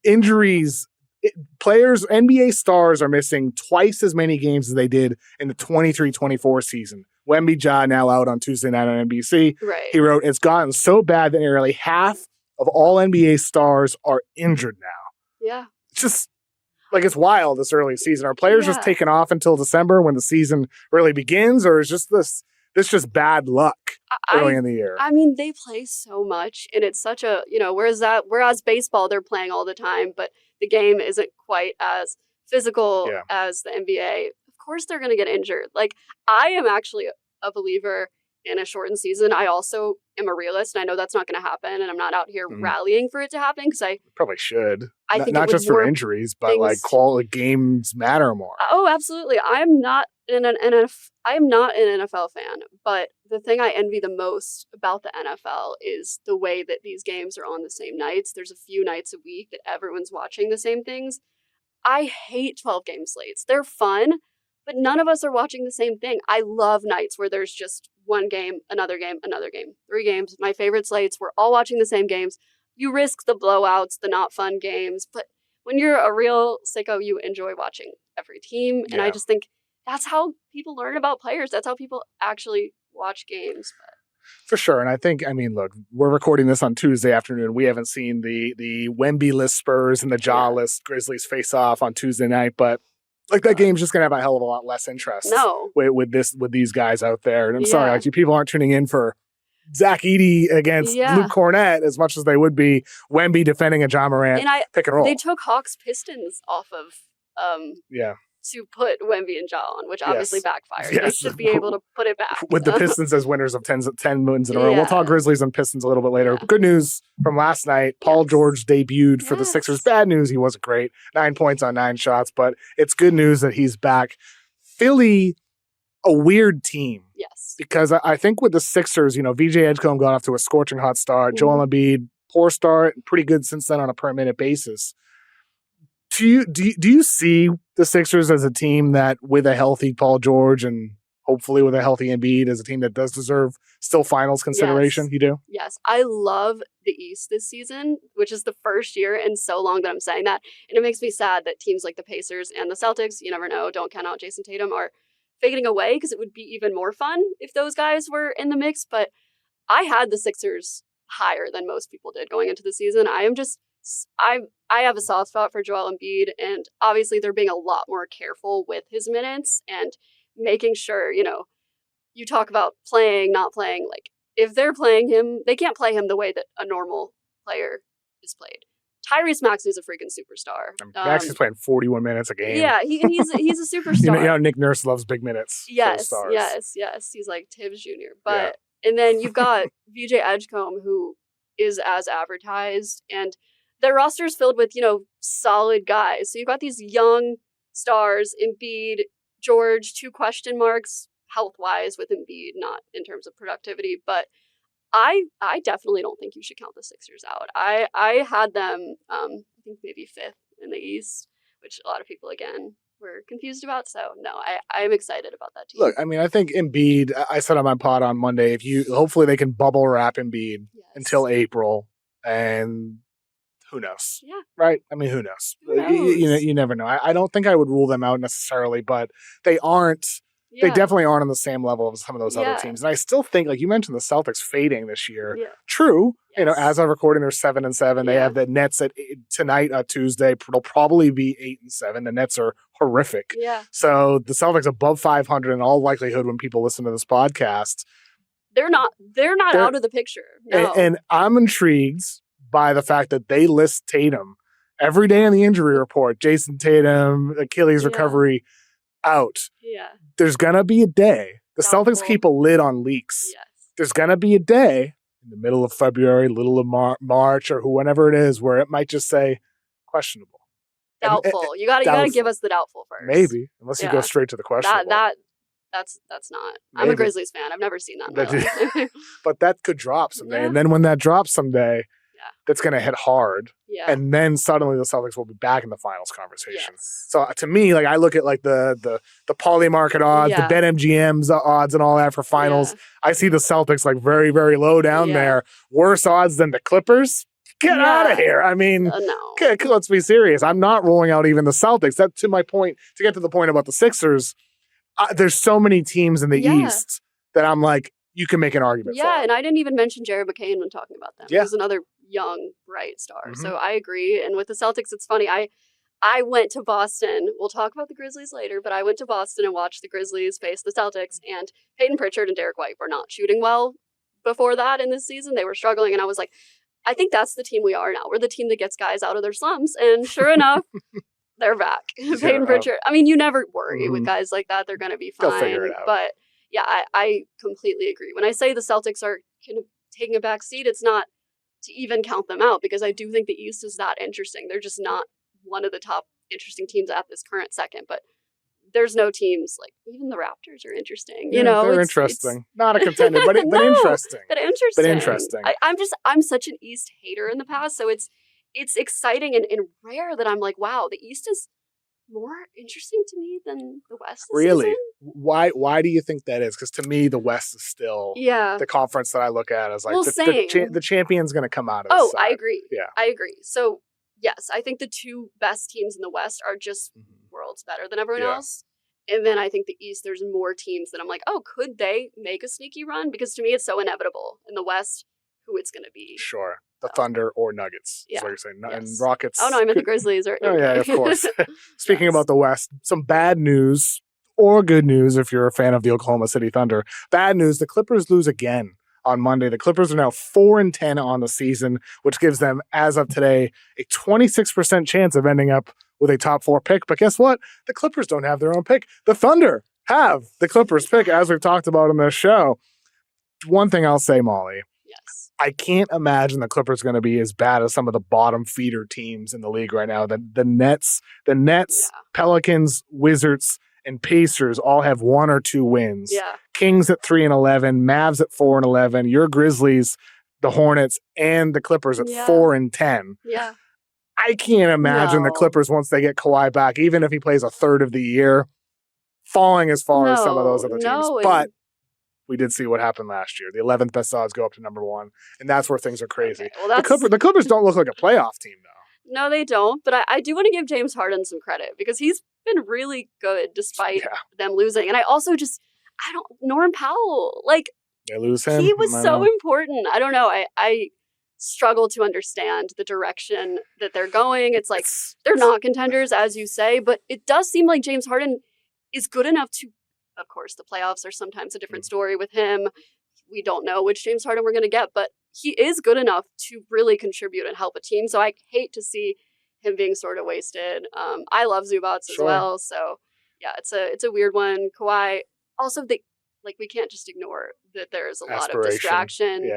injuries, NBA stars are missing twice as many games as they did in the 23-24 season. Wemby Ja now out on Tuesday night on NBC. Right. He wrote, "It's gotten so bad that nearly half of all NBA stars are injured now." Yeah. It's just like, it's wild this early season. Are players just taking off until December when the season really begins, or is this just bad luck early in the year? I mean, they play so much, and it's such a, whereas baseball, they're playing all the time, but the game isn't quite as physical as the NBA. Of course they're going to get injured. Like, I am actually a believer in a shortened season. I also am a realist, and I know that's not going to happen, and I'm not out here rallying for it to happen because I probably should. I think not just for injuries, but like quality games matter more. Oh, absolutely. I am not an NFL fan, but the thing I envy the most about the NFL is the way that these games are on the same nights. There's a few nights a week that everyone's watching the same things. I hate 12-game slates. They're fun, but none of us are watching the same thing. I love nights where there's just one game, another game, another game, 3 games. My favorite slates, we're all watching the same games. You risk the blowouts, the not fun games, but when you're a real sicko, you enjoy watching every team. And I just think that's how people learn about players. That's how people actually watch games. For sure. And I think, look, we're recording this on Tuesday afternoon. We haven't seen the Wemby-less Spurs and the Ja-less Grizzlies face off on Tuesday night, but like, that game's just going to have a hell of a lot less interest with these guys out there. And I'm sorry, like, you people aren't tuning in for Zach Edey against Luke Cornett as much as they would be Wemby defending a John Morant pick and roll. They took Hawks Pistons off of to put Wemby and Ja on, which obviously backfired. They should be able to put it back. With the Pistons as winners of 10 wins in a row. We'll talk Grizzlies and Pistons a little bit later. Good news from last night. Paul George debuted for the Sixers. Bad news, he wasn't great. 9 points on 9 shots, but it's good news that he's back. Philly, a weird team. Yes. Because I think with the Sixers, VJ Edgecombe got off to a scorching hot start. Joel Embiid, poor start, pretty good since then on a per minute basis. Do you see the Sixers as a team that, with a healthy Paul George and hopefully with a healthy Embiid, as a team that does deserve still finals consideration? Yes. You do? Yes. I love the East this season, which is the first year in so long that I'm saying that. And it makes me sad that teams like the Pacers and the Celtics, you never know, don't count out Jason Tatum, are fading away, because it would be even more fun if those guys were in the mix. But I had the Sixers higher than most people did going into the season. I have a soft spot for Joel Embiid, and obviously they're being a lot more careful with his minutes and making sure, you talk about playing, not playing. Like, if they're playing him, they can't play him the way that a normal player is played. Tyrese Maxey is a freaking superstar. Max is playing 41 minutes a game. Yeah, he's a superstar. Nick Nurse loves big minutes. Yes. He's like Tibbs Jr. But and then you've got VJ Edgecombe, who is as advertised, and their roster is filled with, solid guys. So you've got these young stars, Embiid, George, 2 question marks health-wise with Embiid, not in terms of productivity. But I definitely don't think you should count the Sixers out. I had them, I think maybe 5th in the East, which a lot of people, again, were confused about. So, no, I'm excited about that team. Look, I think Embiid, I said on my pod on Monday, hopefully they can bubble wrap Embiid until April, and who knows? Yeah. Right? Who knows? You never know. I don't think I would rule them out necessarily, but they aren't. They definitely aren't on the same level of some of those other teams. And I still think, like you mentioned, the Celtics fading this year. Yeah. True. Yes. As I'm recording, they're 7-7. They have the Nets tonight, Tuesday. They'll probably be 8-7. The Nets are horrific. Yeah. So the Celtics above 500 in all likelihood when people listen to this podcast. they're not out of the picture. No. And I'm intrigued by the fact that they list Tatum every day in the injury report. Jason Tatum, Achilles recovery, out. Yeah. There's going to be a day. The Doubtful. Celtics keep a lid on leaks. Yes. There's going to be a day in the middle of February, middle of March, or whenever it is, where it might just say questionable. Doubtful. You gotta give us the doubtful first. Maybe, unless you go straight to the questionable. That's not. Maybe. I'm a Grizzlies fan. I've never seen that. In my life. But that could drop someday, and then when that drops someday, that's going to hit hard. Yeah. And then suddenly the Celtics will be back in the finals conversation. Yes. So to me, like I look at like the poly market odds, the BetMGM's odds and all that for finals. I see the Celtics like very, very low down there. Worse odds than the Clippers. Get out of here. I mean, no. Let's be serious. I'm not ruling out even the Celtics. That to my point, to get to the point about the Sixers, there's so many teams in the East that I'm like, you can make an argument for. Yeah, and I didn't even mention Jared McCain when talking about them. He's another young, bright star. Mm-hmm. So I agree. And with the Celtics, it's funny. I went to Boston. We'll talk about the Grizzlies later, but I went to Boston and watched the Grizzlies face the Celtics. And Peyton Pritchard and Derek White were not shooting well before that in this season. They were struggling. And I was like, I think that's the team we are now. We're the team that gets guys out of their slumps. And sure enough, they're back. Peyton Pritchard. I mean, you never worry with guys like that. They're going to be fine. They'll figure it out. But yeah, I completely agree. When I say the Celtics are kind of taking a back seat, it's not to even count them out because I do think the East is that interesting. They're just not one of the top interesting teams at this current second. But there's no teams like even the Raptors are interesting. You know, they're interesting. Not a contender, but interesting. But interesting. But interesting. I'm such an East hater in the past, so it's exciting and rare that I'm like, wow, the East is more interesting to me than the West. Really? Season. Why do you think that is? Because to me, the West is still the conference that I look at as like the champion's going to come out of this side. I agree. Yeah, I agree. So yes, I think the two best teams in the West are just worlds better than everyone else. And then I think the East, there's more teams that I'm like, oh, could they make a sneaky run? Because to me, it's so inevitable in the West who it's going to be. Sure. The Thunder or Nuggets is what you're saying. Yes. And Rockets. Oh, no, I meant the Grizzlies. Of course. Speaking about the West, some bad news or good news if you're a fan of the Oklahoma City Thunder. Bad news, the Clippers lose again on Monday. The Clippers are now 4-10 on the season, which gives them, as of today, a 26% chance of ending up with a top 4 pick. But guess what? The Clippers don't have their own pick. The Thunder have the Clippers pick, as we've talked about in this show. One thing I'll say, Molly. Yes. I can't imagine the Clippers going to be as bad as some of the bottom feeder teams in the league right now. The Nets, Pelicans, Wizards, and Pacers all have 1 or 2 wins. Yeah. Kings at 3-11, Mavs at 4-11, your Grizzlies, the Hornets, and the Clippers at 4-10. Yeah. I can't imagine the Clippers, once they get Kawhi back, even if he plays a third of the year, falling as far as some of those other teams. But we did see what happened last year. The 11th best odds go up to number 1, and that's where things are crazy. Okay, well, the Clippers don't look like a playoff team, though. No, they don't. But I do want to give James Harden some credit because he's been really good despite them losing. And I also Norman Powell, like, they lose him. He was so important. I don't know. I struggle to understand the direction that they're going. It's like they're not contenders, as you say, but it does seem like James Harden is good enough to, of course, the playoffs are sometimes a different story with him. We don't know which James Harden we're going to get, but he is good enough to really contribute and help a team. So I hate to see him being sort of wasted. I love Zubats as well. So yeah, it's a weird one. Kawhi, also we can't just ignore that there's a lot of distraction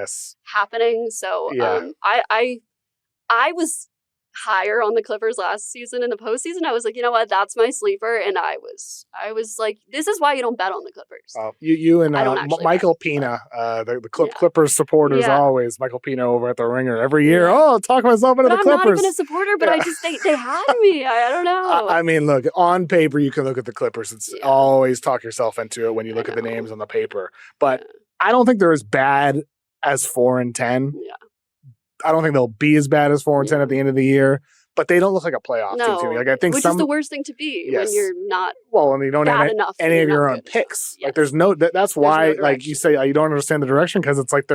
happening. So I was higher on the Clippers last season in the postseason. I was like, you know what, that's my sleeper, and I was like, this is why you don't bet on the Clippers. You and Michael Pina, the Clippers supporters always. Michael Pina over at the Ringer every year. Oh, talk myself into the Clippers. I'm not even a supporter, but I just they had me. I don't know. I mean, look, on paper you can look at the Clippers. It's always talk yourself into it when you look at the names on the paper. But I don't think they're as bad as 4-10. Yeah. I don't think they'll be as bad as 4-10 at the end of the year, but they don't look like a playoff team to me. Like I think which is the worst thing to be when you're not. Well, and you don't have any of your own picks. Yes. Like there's no. That's why, like you say, you don't understand the direction because it's like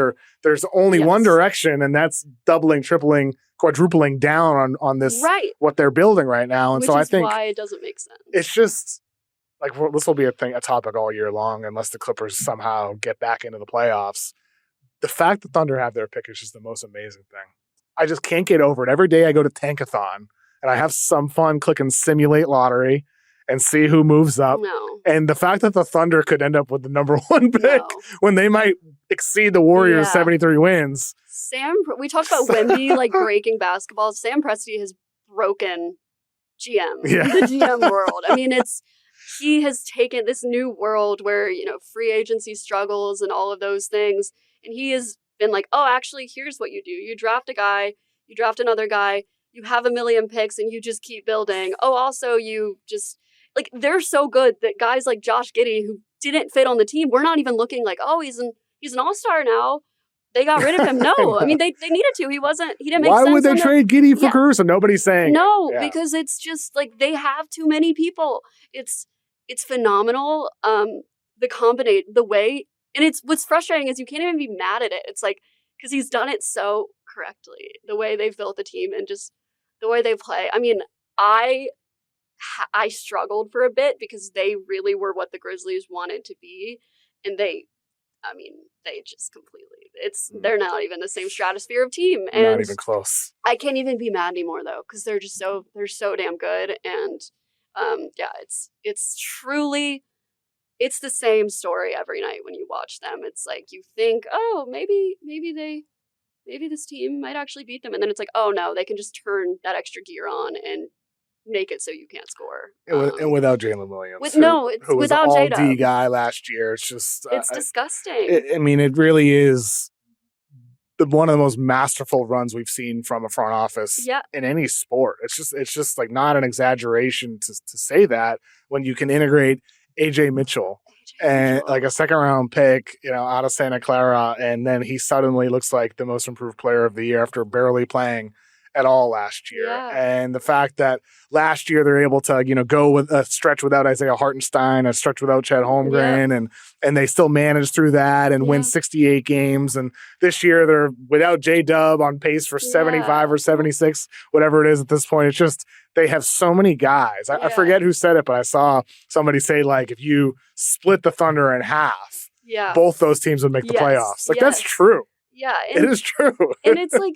there's only one direction, and that's doubling, tripling, quadrupling down on this what they're building right now. And which so I think why it doesn't make sense. It's just like this will be a topic all year long unless the Clippers somehow get back into the playoffs. The fact the Thunder have their pick is just the most amazing thing. I just can't get over it. Every day I go to Tankathon and I have some fun clicking simulate lottery and see who moves up. No. And the fact that the Thunder could end up with the number 1 pick when they might exceed the Warriors' 73 wins. We talked about Wemby like breaking basketball. Sam Presti has broken the GM world. I mean, he has taken this new world where, free agency struggles and all of those things. And he has been like, oh, actually, here's what you do. You draft a guy, you draft another guy, you have 1 million picks, and you just keep building. Oh, also, you just, like, they're so good that guys like Josh Giddey, who didn't fit on the team, we're not even looking like, oh, he's an all-star now. They got rid of him. No, I mean, they needed to. He didn't make sense. Why would they trade Giddey for Caruso? Nobody's saying no, because it's just like they have too many people. It's phenomenal. The way, and what's frustrating is you can't even be mad at it. It's like, because he's done it so correctly, the way they've built the team and just the way they play. I mean, I struggled for a bit because they really were what the Grizzlies wanted to be, and they just completely, they're not even the same stratosphere of team. And not even close. I can't even be mad anymore though, because they're so damn good. And it's truly, it's the same story every night when you watch them. It's like you think, oh, maybe this team might actually beat them. And then it's like, oh no, they can just turn that extra gear on and make it so you can't score. And without Jalen Williams. Who was without an all-D guy last year. It's just... It's disgusting. It really is one of the most masterful runs we've seen from a front office in any sport. It's just like not an exaggeration to say that when you can integrate AJ Mitchell and like a second-round pick, out of Santa Clara, and then he suddenly looks like the most improved player of the year after barely playing at all last year. And the fact that last year they're able to, go with a stretch without Isaiah Hartenstein, a stretch without Chet Holmgren, and they still managed through that and win 68 games. And this year they're without J-Dub on pace for 75 or 76, whatever it is at this point. It's just they have so many guys. I forget who said it, but I saw somebody say, like, if you split the Thunder in half, both those teams would make the playoffs. Like, that's true. Yeah. It is true. And it's like,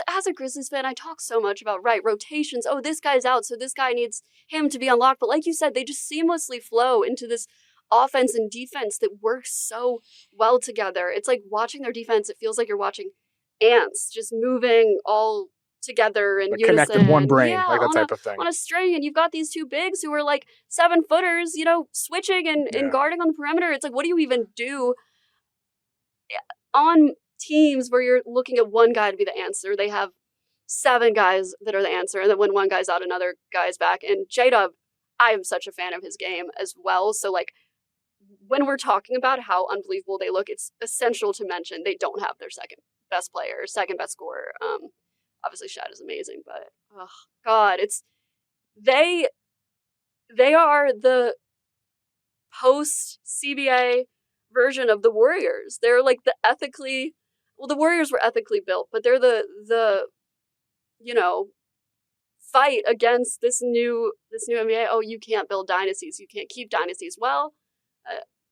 as a Grizzlies fan, I talk so much about, rotations. Oh, this guy's out, so this guy needs him to be unlocked. But like you said, they just seamlessly flow into this offense and defense that works so well together. It's like watching their defense. It feels like you're watching ants just moving all together in unison. Connected one brain, like that type of thing. On a string, and you've got these two bigs who are like 7-footers, switching and guarding on the perimeter. It's like, what do you even do on teams where you're looking at one guy to be the answer? They have 7 guys that are the answer, and then when one guy's out, another guy's back. And J-Dub, I am such a fan of his game as well. So, like, when we're talking about how unbelievable they look, it's essential to mention they don't have their second best player, second best scorer. Obviously, Shad is amazing, but oh God, they are the post CBA version of the Warriors. They're like the Warriors were ethically built, but they're the fight against this new NBA. Oh, you can't build dynasties. You can't keep dynasties. Well,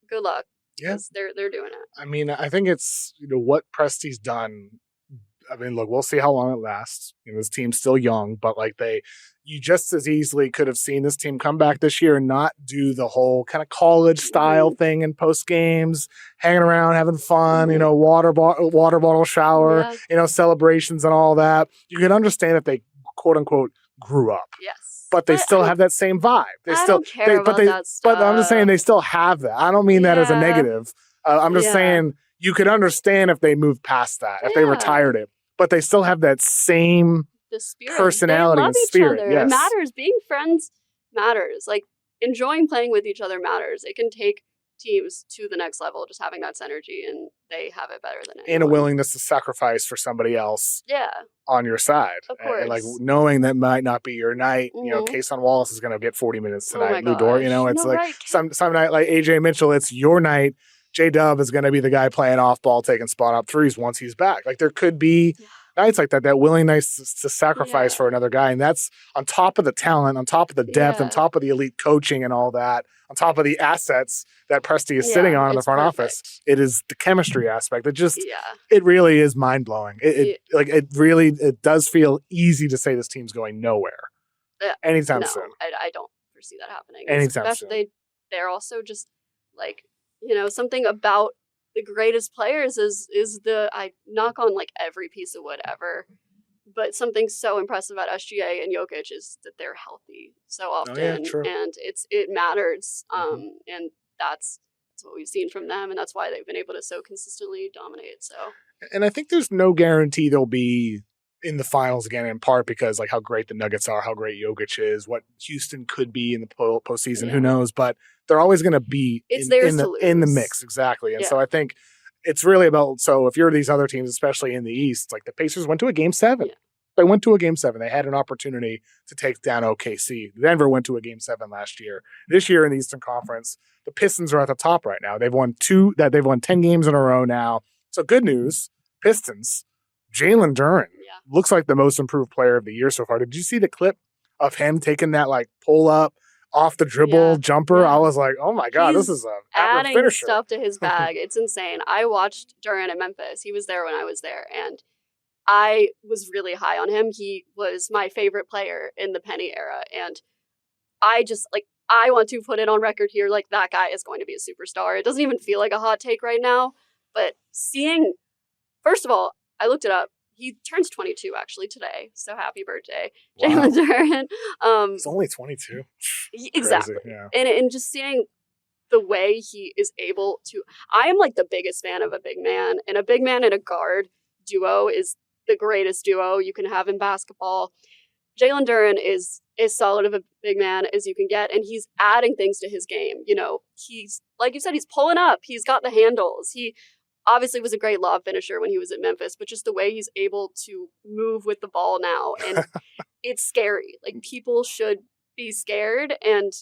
good luck. Yeah, they're doing it. I mean, I think it's what Presti's done. I mean, look, we'll see how long it lasts. This team's still young, but you just as easily could have seen this team come back this year and not do the whole kind of college style thing in post games, hanging around, having fun, water bottle shower, celebrations and all that. You can understand if they quote unquote grew up. Yes. But they still have that same vibe. I don't care about that stuff. But I'm just saying they still have that. I don't mean that as a negative. I'm just saying you could understand if they moved past that, if they retired it. But they still have that same personality and spirit. Yes. It matters. Being friends matters. Like, enjoying playing with each other matters. It can take teams to the next level, just having that synergy, and they have it better than anyone. And a willingness to sacrifice for somebody else on your side. Of course. And knowing that might not be your night. Kason Wallace is going to get 40 minutes tonight. Lou Dort, some night like AJ Mitchell, it's your night. J-Dub is going to be the guy playing off ball, taking spot up threes once he's back. Like, there could be nights like that, that willingness to sacrifice Yeah. for another guy. And that's on top of the talent, on top of the depth, on Yeah. top of the elite coaching and all that, on top of the assets that Presti is sitting on in the it's front perfect. office. It is the chemistry aspect. Yeah. It really is mind blowing. It does feel easy to say this team's going nowhere anytime No, soon. I don't foresee that happening. Anytime Especially they're also just like, something about the greatest players is I knock on like every piece of wood ever, but something so impressive about SGA and Jokic is that they're healthy so often, true. and it matters. And that's what we've seen from them, and that's why they've been able to so consistently dominate. So, And I think there's no guarantee they'll be in the finals again, in part because like how great the Nuggets are, how great Jokic is, what Houston could be in the postseason, who knows? But they're always going to be in the mix, exactly. And so I think it's really about, so if you're these other teams, especially in the East, like the Pacers went to a Game 7. Yeah. They went to a Game 7. They had an opportunity to take down OKC. Denver went to a Game 7 last year. This year in the Eastern Conference, the Pistons are at the top right now. They've won 10 games in a row now. So good news, Pistons. Jalen Duren looks like the most improved player of the year so far. Did you see the clip of him taking that like pull up off the dribble jumper? I was like, oh my God, this is a adding finisher. stuff to his bag. It's insane. I watched Duren at Memphis. He was there when I was there, and I was really high on him. He was my favorite player in the Penny era, and I just I want to put it on record here, like that guy is going to be a superstar. It doesn't even feel like a hot take right now, but first of all, I looked it up. He turns 22 actually today, so happy birthday, Jalen Duren. He's only 22. Exactly. Crazy, yeah. And just seeing the way he is able to, I am like the biggest fan of a big man, and a big man and a guard duo is the greatest duo you can have in basketball. Jalen Duren is as solid of a big man as you can get, and he's adding things to his game. He's, like you said, he's pulling up. He's got the handles. He obviously was a great lob finisher when he was at Memphis, but just the way he's able to move with the ball now, and it's scary. Like, people should be scared, and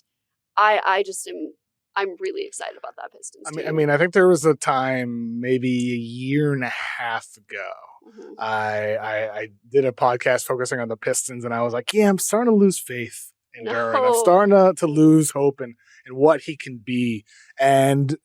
I'm really excited about that Pistons team. I mean, I think there was a time maybe a year and a half ago. I did a podcast focusing on the Pistons, and I was like, I'm starting to lose faith in Duren. I'm starting to lose hope in what he can be. And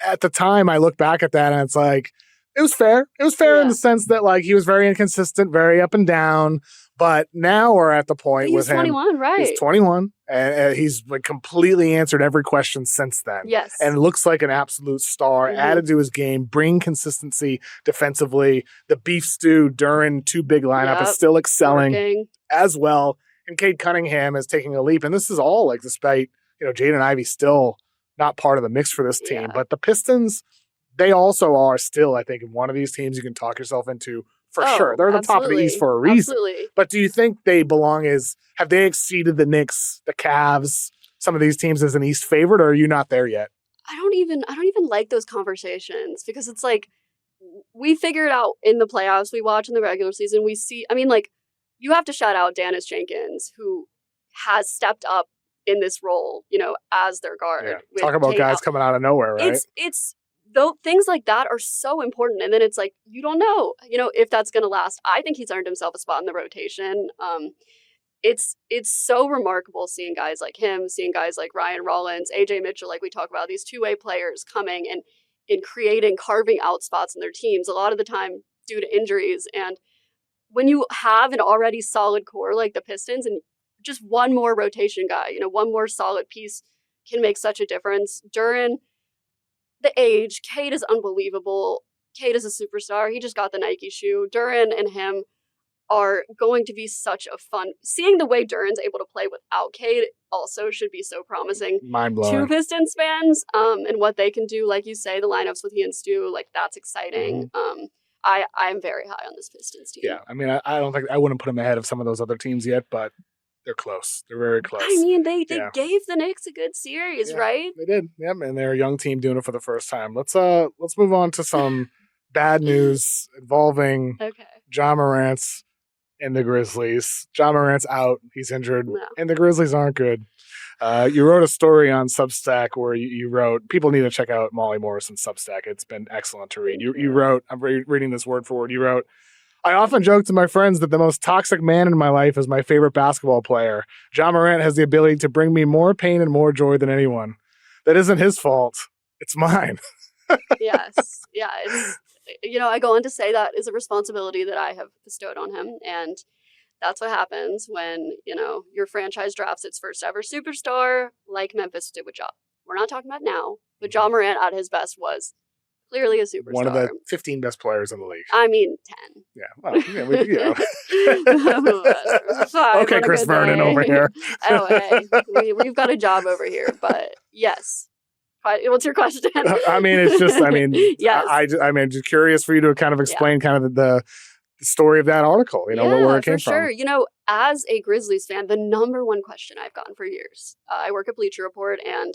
at the time, I look back at that, and it's like, it was fair. It was fair in the sense that like he was very inconsistent, very up and down. But now we're at the point with him. He's 21, right? He's 21, and he's like completely answered every question since then. Yes, and looks like an absolute star. Added to his game, bring consistency defensively. The beef stew Duren 2 big lineup is still excelling as well. And Cade Cunningham is taking a leap. And this is all like despite Jaden Ivey still not part of the mix for this team, but the Pistons, they also are still, I think, one of these teams you can talk yourself into. For sure. They're the top of the East for a reason. Absolutely. But do you think they belong have they exceeded the Knicks, the Cavs, some of these teams as an East favorite, or are you not there yet? I don't even like those conversations, because it's like, we figure it out in the playoffs, we watch in the regular season, we see, you have to shout out Dennis Jenkins, who has stepped up in this role, as their guard. Yeah. Talk about guys coming out of nowhere, right? It's though things like that are so important, and then it's like you don't know, if that's going to last. I think he's earned himself a spot in the rotation. It's so remarkable seeing guys like him, seeing guys like Ryan Rollins, AJ Mitchell, like we talk about, these two-way players coming and carving out spots in their teams, a lot of the time due to injuries. And when you have an already solid core like the Pistons, and just one more rotation guy, one more solid piece can make such a difference. Duren, the age, Cade is unbelievable. Cade is a superstar. He just got the Nike shoe. Duren and him are going to be such a fun. Seeing the way Duren's able to play without Cade also should be so promising. Mind-blowing. To Pistons fans, and what they can do, like you say, the lineups with he and Stu, like that's exciting. I'm very high on this Pistons team. Yeah, I don't think I wouldn't put them ahead of some of those other teams yet, but they're close. They're very close. They gave the Knicks a good series, right? They did. Yep, and they're a young team doing it for the first time. Let's move on to some bad news involving Ja Morant and the Grizzlies. Ja Morant's out. He's injured. No. And the Grizzlies aren't good. You wrote a story on Substack where you wrote, people need to check out Molly Morrison's Substack. It's been excellent to read. You wrote, I'm reading this word for word, you wrote, I often joke to my friends that the most toxic man in my life is my favorite basketball player. Ja Morant has the ability to bring me more pain and more joy than anyone. That isn't his fault. It's mine. Yes. Yeah. It's, I go on to say that is a responsibility that I have bestowed on him. And that's what happens when, your franchise drafts its first ever superstar like Memphis did with Ja. We're not talking about now, but Ja Morant at his best was clearly a superstar. One of the 15 best players in the league. I mean, 10. Yeah. Well, yeah, Okay, Chris Vernon over here. Oh, hey, we've got a job over here, but yes. What's your question? Yes. I'm just curious for you to kind of explain kind of the story of that article, where it came from. Sure. As a Grizzlies fan, the number one question I've gotten for years, I work at Bleacher Report and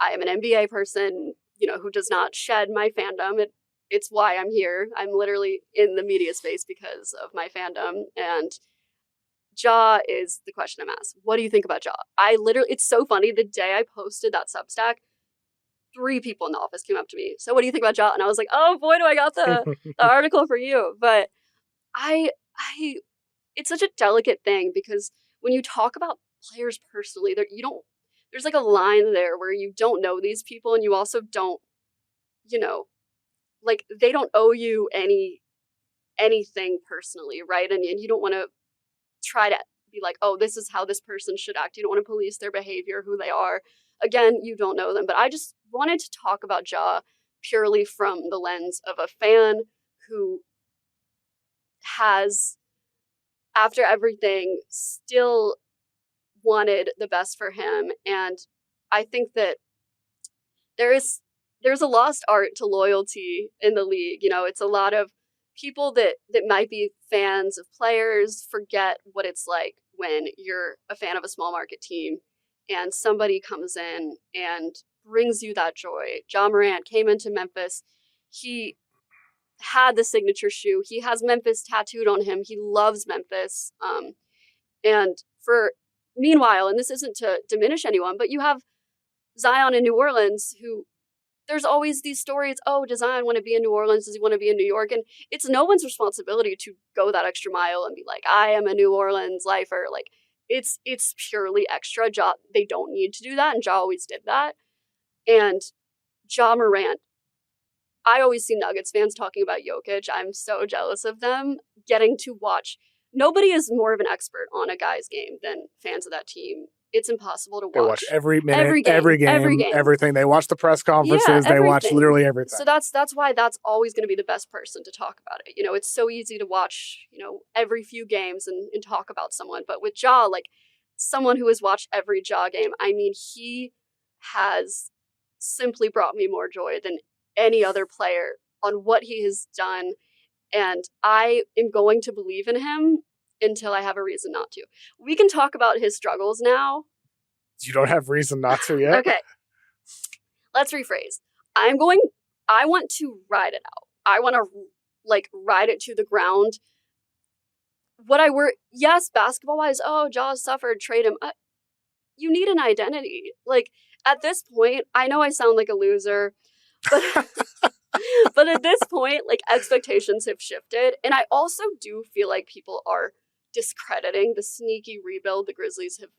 I am an NBA person, who does not shed my fandom. It's why I'm here. I'm literally in the media space because of my fandom. And Ja is the question I'm asked. What do you think about Ja? It's so funny. The day I posted that Substack, 3 people in the office came up to me. So what do you think about Ja? And I was like, oh boy, do I got the article for you. But it's such a delicate thing because when you talk about players personally, there's like a line there where you don't know these people and you also don't, they don't owe you anything personally, right? And you don't want to try to be like, oh, this is how this person should act. You don't want to police their behavior, who they are. Again, you don't know them. But I just wanted to talk about Ja purely from the lens of a fan who has, after everything, still wanted the best for him. And I think that there's a lost art to loyalty in the league. It's a lot of people that might be fans of players forget what it's like when you're a fan of a small market team and somebody comes in and brings you that joy. Ja Morant came into Memphis. He had the signature shoe. He has Memphis tattooed on him. He loves Memphis. And meanwhile, and this isn't to diminish anyone, but you have Zion in New Orleans who there's always these stories. Oh, does Zion want to be in New Orleans? Does he want to be in New York? And it's no one's responsibility to go that extra mile and be like, I am a New Orleans lifer. Like it's purely extra. They don't need to do that. And Ja always did that. And Ja Morant, I always see Nuggets fans talking about Jokic. I'm so jealous of them getting to watch. Nobody is more of an expert on a guy's game than fans of that team. It's impossible to watch. They watch every minute, every game, everything. They watch the press conferences. They watch literally everything. So that's why that's always going to be the best person to talk about it. It's so easy to watch, every few games and talk about someone. But with Ja, like someone who has watched every Ja game, I mean, he has simply brought me more joy than any other player on what he has done. And I am going to believe in him until I have a reason not to. We can talk about his struggles now. You don't have reason not to yet? Okay. Let's rephrase. I want to ride it out. I want to ride it to the ground. Yes, basketball-wise, Ja suffered, trade him. You need an identity. Like, at this point, I know I sound like a loser, but but at this point, expectations have shifted. And I also do feel like people are discrediting the sneaky rebuild the Grizzlies have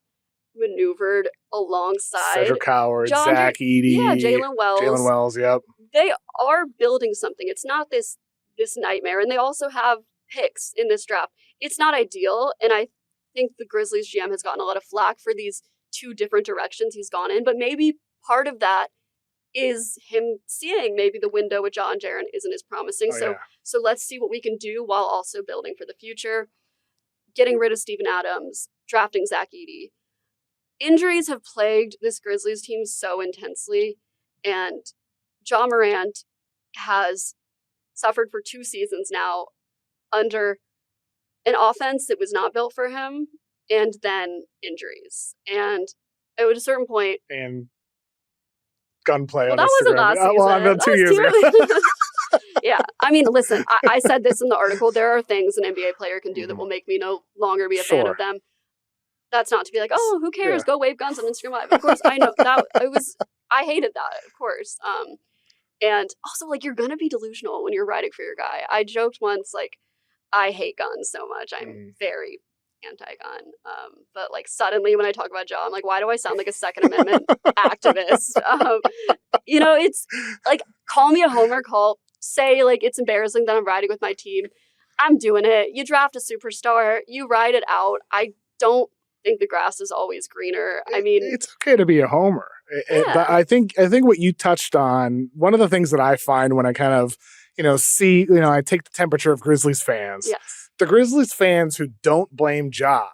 maneuvered alongside. Cedric Howard, Zach Edey. Yeah, Jalen Wells, yep. They are building something. It's not this nightmare. And they also have picks in this draft. It's not ideal. And I think the Grizzlies GM has gotten a lot of flack for these 2 different directions he's gone in. But maybe part of that is him seeing maybe the window with Ja and Jaren isn't as promising. So let's see what we can do while also building for the future. Getting rid of Steven Adams, drafting Zach Edey. Injuries have plagued this Grizzlies team so intensely, and Ja Morant has suffered for 2 seasons now under an offense that was not built for him, and then injuries. And at a certain point... And gunplay on that wasn't last season. Well, I mean, 2 years ago. Yeah. I mean, listen, I said this in the article. There are things an NBA player can do that will make me no longer be a fan of them. That's not to be like, oh, who cares? Go wave guns on Instagram Live. Of course, I know that I hated that, of course. And also, you're going to be delusional when you're writing for your guy. I joked once, I hate guns so much. I'm very anti-gun. But like suddenly when I talk about Ja, I'm like, why do I sound like a Second Amendment activist? It's like, call me a homer, say like it's embarrassing that I'm riding with my team. I'm doing it. You draft a superstar, you ride it out. I don't think the grass is always greener. I mean, it's okay to be a homer. But I think what you touched on, one of the things that I find when I kind of, see, I take the temperature of Grizzlies fans. Yes. The Grizzlies fans who don't blame Ja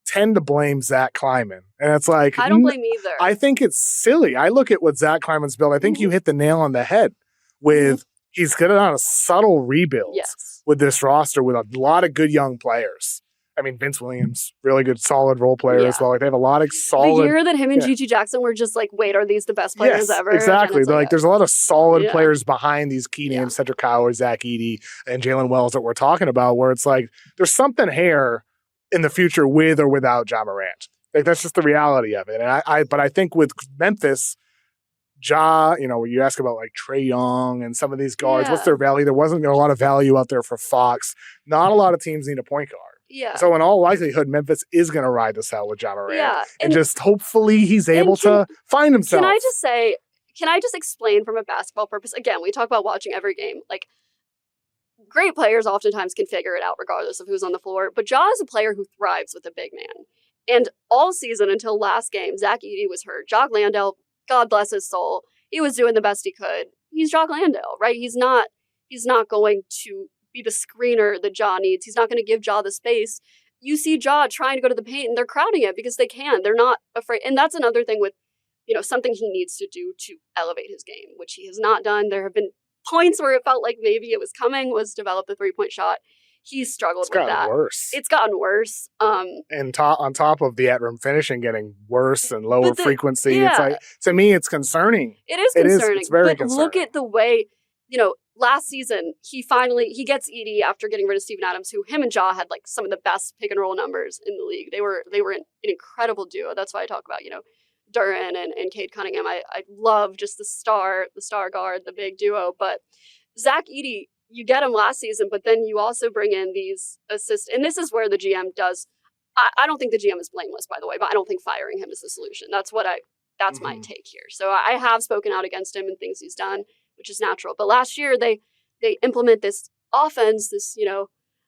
tend to blame Zach Kleiman. And it's like, I don't blame either. I think it's silly. I look at what Zach Kleiman's built. I think you hit the nail on the head with he's getting on a subtle rebuild with this roster with a lot of good young players. I mean, Vince Williams, really good, solid role player as well. Like, they have a lot of solid. The year that him and Gigi Jackson were just like, wait, are these the best players ever? Exactly. There's a lot of solid players behind these key names, Cedric Howard, Zach Edey, and Jalen Wells that we're talking about, where it's like, there's something here in the future with or without Ja Morant. Like, that's just the reality of it. And but I think with Memphis, Ja, when you ask about like Trae Young and some of these guards, what's their value? There wasn't a lot of value out there for Fox. Not a lot of teams need a point guard. Yeah. So in all likelihood, Memphis is going to ride this out with Ja Morant. Yeah. And just hopefully he's able to find himself. Can I just explain from a basketball purpose? Again, we talk about watching every game. Like, great players oftentimes can figure it out regardless of who's on the floor. But Ja is a player who thrives with a big man. And all season until last game, Zach Edey was hurt. Jock Landale, God bless his soul, he was doing the best he could. He's Jock Landale, right? He's not going to be the screener that Ja needs. He's not going to give Ja the space. You see Ja trying to go to the paint and they're crowding it because they can. They're not afraid. And that's another thing with, something he needs to do to elevate his game, which he has not done. There have been points where it felt like maybe it was coming, was develop the 3-point shot. He's struggled with that. It's gotten worse. And on top of the at-rim finishing getting worse and lower frequency, it's like, to me, it's concerning. It is concerning. It's very concerning. Look at the way, last season, he gets Edey after getting rid of Steven Adams, who him and Ja had like some of the best pick and roll numbers in the league. They were an incredible duo. That's why I talk about, Duren and Cade Cunningham. I love just the star guard, the big duo. But Zach Edey, you get him last season, but then you also bring in these assists. And this is where the GM does. I don't think the GM is blameless, by the way, but I don't think firing him is the solution. That's my take here. So I have spoken out against him and things he's done, which is natural. But last year they implement this offense,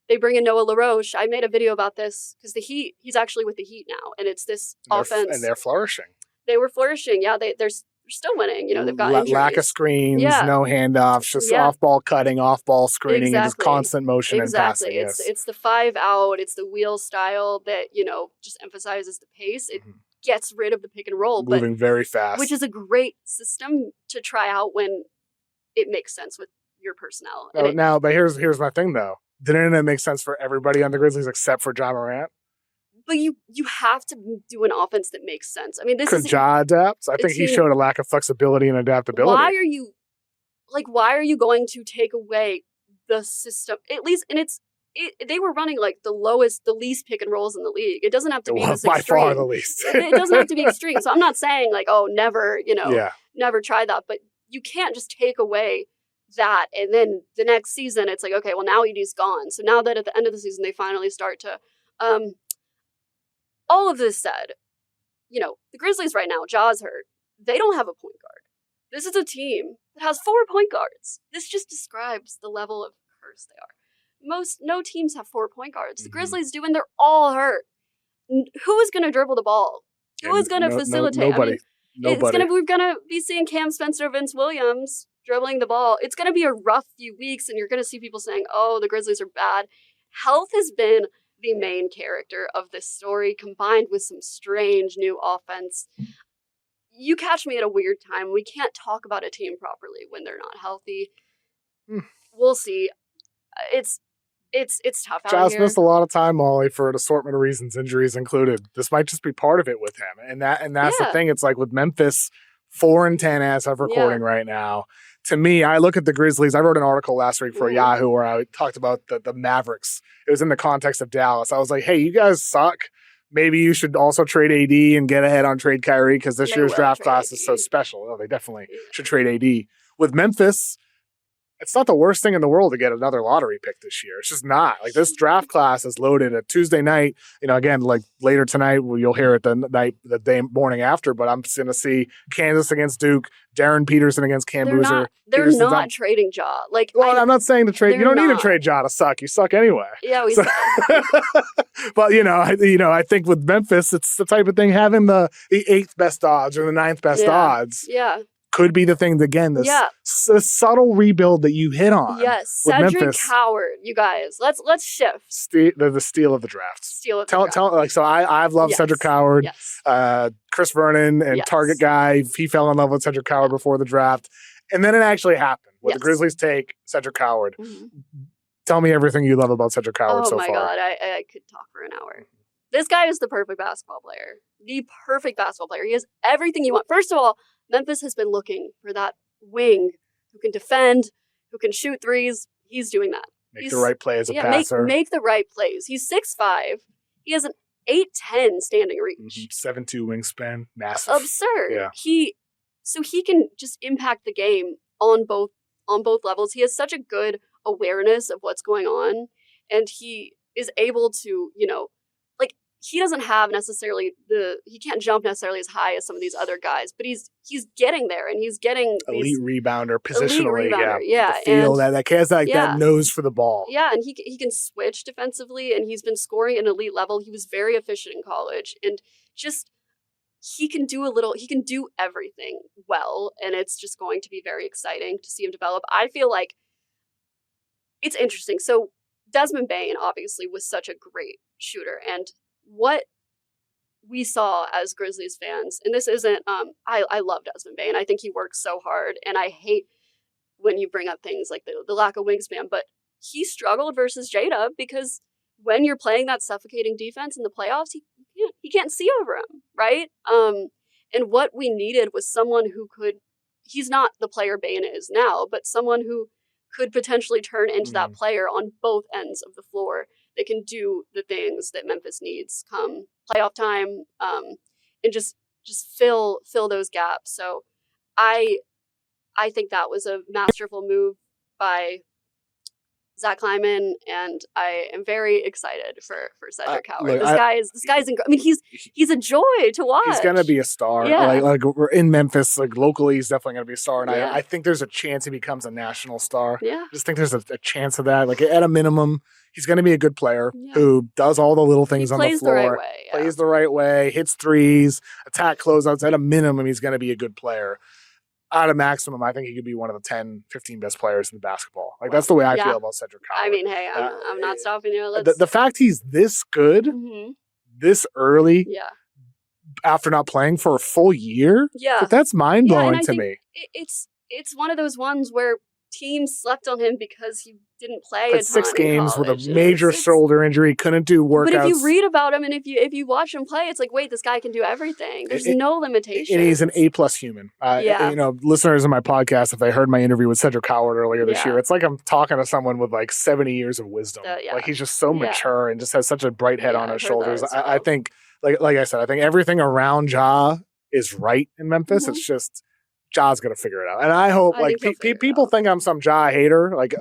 they bring in Noah LaRoche. I made a video about this because he's actually with the Heat now. And it's this offense. And they're flourishing. They were flourishing. Yeah, they're still winning. They've got injuries. Lack of screens, no handoffs, just off-ball cutting, off-ball screening, and just constant motion and passing. It's the 5 out. It's the wheel style that, just emphasizes the pace. It gets rid of the pick and roll. Moving very fast. Which is a great system to try out when it makes sense with your personnel. But here's my thing, though. Didn't it make sense for everybody on the Grizzlies except for Ja Morant? But you have to do an offense that makes sense. I mean, Could Ja adapt? I think he showed a lack of flexibility and adaptability. Why are you going to take away the system? At least, and they were running like the least pick and rolls in the league. It doesn't have to be this extreme. By far the least. It doesn't have to be extreme. So I'm not saying like, oh, never, never try that. But you can't just take away that. And then the next season, it's like, okay, well, now Edey's gone. So now that at the end of the season, they finally start to, all of this said, the Grizzlies right now, Ja's hurt. They don't have a point guard. This is a team that has 4 point guards. This just describes the level of curse they are. No teams have 4 point guards. The Grizzlies do, and they're all hurt. Who is going to dribble the ball? Who is going to facilitate? Nobody. We're going to be seeing Cam Spencer, Vince Williams dribbling the ball. It's going to be a rough few weeks, and you're going to see people saying, oh, the Grizzlies are bad. Health has been the main character of this story, combined with some strange new offense. You catch me at a weird time. We can't talk about a team properly when they're not healthy. We'll see. It's tough out Ja's here. missed a lot of time, Molly, for an assortment of reasons, injuries included. This might just be part of it with him. And that's the thing. It's like with Memphis, 4-10 as of recording right now. To me, I look at the Grizzlies. I wrote an article last week for Yahoo where I talked about the Mavericks. It was in the context of Dallas. I was like, hey, you guys suck. Maybe you should also trade AD and get ahead on trade Kyrie because this year's draft class is so special. Oh, they definitely should trade AD. With Memphis, it's not the worst thing in the world to get another lottery pick this year. It's just not. Like, this draft class is loaded at Tuesday night. Again, like later tonight, you'll hear it the day morning after, but I'm going to see Kansas against Duke, Darren Peterson against Cam Boozer. They're not trading Ja. Like, well, I'm not saying to trade. You don't need to trade Ja to suck. You suck anyway. Yeah, we suck. But, I think with Memphis, it's the type of thing having the 8th best odds or the 9th best odds. Yeah. Could be the thing again. This subtle rebuild that you hit on. Yes, Cedric Howard, you guys. Let's shift. The steal of the draft. I've loved Cedric Howard. Yes. Chris Vernon and Target guy. He fell in love with Cedric Howard before the draft, and then it actually happened. The Grizzlies take Cedric Howard. Mm-hmm. Tell me everything you love about Cedric Howard so far. Oh my God, I could talk for an hour. This guy is the perfect basketball player. The perfect basketball player. He has everything you want. First of all, Memphis has been looking for that wing who can defend, who can shoot threes. He's doing that. Make the right play as a passer. Make the right plays. He's 6'5". He has an 8'10" standing reach. 7'2" wingspan. Massive. Absurd. Yeah. He can just impact the game on both levels. He has such a good awareness of what's going on, and he is able to, he doesn't have necessarily he can't jump necessarily as high as some of these other guys, but he's getting there, and he's getting elite rebounder positionally. Yeah. The feel that has that nose for the ball. Yeah, and he can switch defensively, and he's been scoring at an elite level. He was very efficient in college, and just he can do everything well, and it's just going to be very exciting to see him develop. I feel like it's interesting. So Desmond Bane obviously was such a great shooter, and what we saw as Grizzlies fans, and this isn't, I love Desmond Bane. I think he works so hard, and I hate when you bring up things like the lack of wingspan, but he struggled versus J-Dub because when you're playing that suffocating defense in the playoffs, he can't see over him, right? And what we needed was someone who he's not the player Bane is now, but someone who could potentially turn into that player on both ends of the floor. They can do the things that Memphis needs come playoff time, and just fill those gaps. So I think that was a masterful move by Zach Kleiman, and I am very excited for Cedric Howard. This guy's incredible. I mean, he's a joy to watch. He's gonna be a star. Yeah. Like we're in Memphis, like locally, he's definitely gonna be a star. And I think there's a chance he becomes a national star. Yeah. I just think there's a chance of that. Like at a minimum, he's gonna be a good player who does all the little things on the floor. Plays the right way. Yeah. Plays the right way, hits threes, attack closeouts. At a minimum, he's gonna be a good player. At a maximum, I think he could be one of the 10, 15 best players in basketball. Like, that's the way I feel about Cedric Howard. I mean, hey, I'm not stopping you. The fact he's this good, this early, after not playing for a full year, that's mind-blowing to me. It's one of those ones where teams slept on him because he didn't play Played 6 games with a major shoulder injury, couldn't do workouts. But if you read about him and if you watch him play, it's like, wait, this guy can do everything. There's no limitations. And he's an A+ human. Listeners of my podcast, if they heard my interview with Cedric Howard earlier this year, it's like I'm talking to someone with like 70 years of wisdom. Like he's just so mature and just has such a bright head on his shoulders. I think, like I said, I think everything around Ja is right in Memphis. It's just Ja's going to figure it out. And I hope, people think I'm some Ja hater. Like,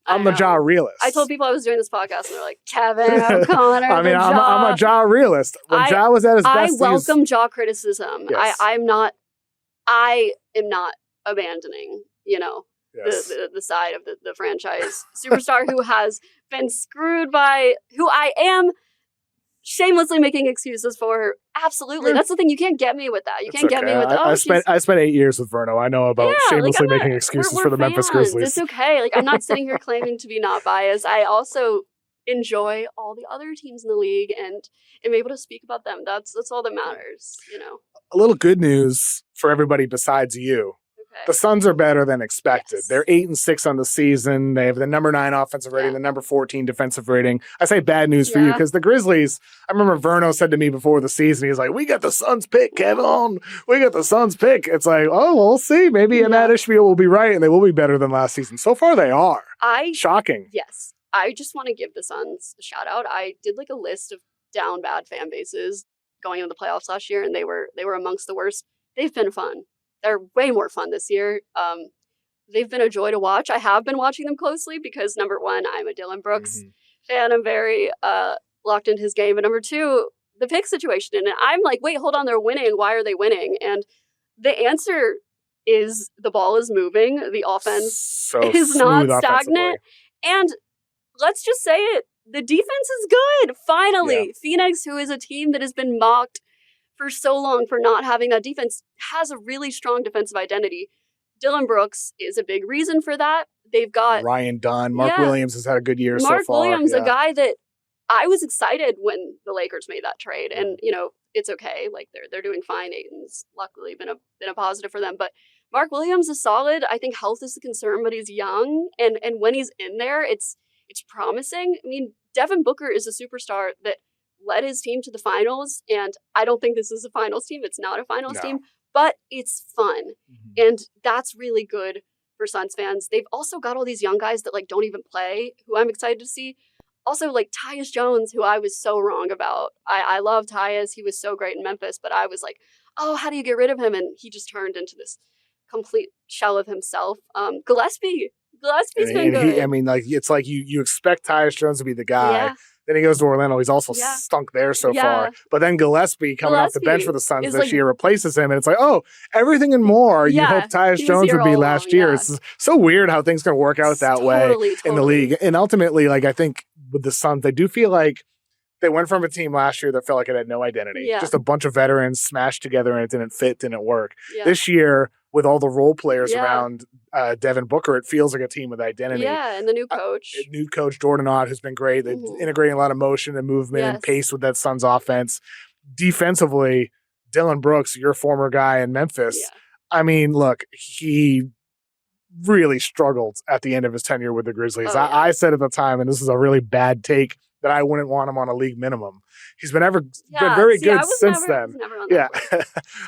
I'm a Ja realist. I told people I was doing this podcast, and they're like, Kevin O'Connor. I mean, I'm a Ja realist. When Ja was at his best, I welcome Ja criticism. Yes. I am not abandoning, the side of the franchise superstar who has been screwed by, who I am shamelessly making excuses for her. Absolutely. That's the thing. You can't get me with that. You can't get me with, I spent 8 years with Verno. I know about shamelessly making excuses for the Memphis Grizzlies. It's okay. Like, I'm not sitting here claiming to be not biased. I also enjoy all the other teams in the league and am able to speak about them. That's all that matters, A little good news for everybody besides you. The Suns are better than expected. They're 8-6 on the season. They have the number 9 offensive rating, the number 14 defensive rating. I say bad news for you because the Grizzlies, I remember Verno said to me before the season, he's like, we got the Suns pick, Kevin. We got the Suns pick. It's like, oh, we'll see. Maybe Matt Ishmael will be right and they will be better than last season. So far they are. Shocking. Yes. I just want to give the Suns a shout out. I did like a list of down bad fan bases going into the playoffs last year, and they were amongst the worst. They've been fun. They're way more fun this year. they've been a joy to watch. I have been watching them closely because, number one, I'm a Dylan Brooks fan. I'm very locked into his game. But number two, the pick situation. And I'm like, wait, hold on, they're winning. Why are they winning? And the answer is the ball is moving. The offense is not stagnant. And let's just say it, the defense is good. Finally, Phoenix, who is a team that has been mocked for so long for not having that defense, has a really strong defensive identity. Dylan Brooks is a big reason for that. They've got Ryan Dunn. Mark Williams has had a good year so far. Mark Williams, a guy that I was excited when the Lakers made that trade. And, you know, it's okay. Like, they're doing fine. Aiton's luckily been a positive for them. But Mark Williams is solid. I think health is the concern, but he's young. And when he's in there, it's promising. I mean, Devin Booker is a superstar that led his team to the finals. And I don't think this is a finals team. It's not a finals team, but it's fun. And that's really good for Suns fans. They've also got all these young guys that like don't even play, who I'm excited to see. Also, like Tyus Jones, who I was so wrong about. I love Tyus. He was so great in Memphis, but I was like, oh, how do you get rid of him? And he just turned into this complete shell of himself. Gillespie's been good. It's like you expect Tyus Jones to be the guy. Then he goes to Orlando. He's also stunk there so far. But then Gillespie coming off the bench for the Suns this year replaces him. And it's like, oh, everything and more you hope Tyus Jones would be last year. It's so weird how things can work out that way in the league. And ultimately, like I think with the Suns, they do feel like they went from a team last year that felt like it had no identity. Just a bunch of veterans smashed together and it didn't fit, didn't work. This year, with all the role players around Devin Booker, it feels like a team with identity. And the new coach. Jordan Ott, who's been great. They're integrating a lot of motion and movement and pace with that Suns offense. Defensively, Dylan Brooks, your former guy in Memphis, I mean, look, he really struggled at the end of his tenure with the Grizzlies. I said at the time, and this is a really bad take, that I wouldn't want him on a league minimum. He's been very good since then.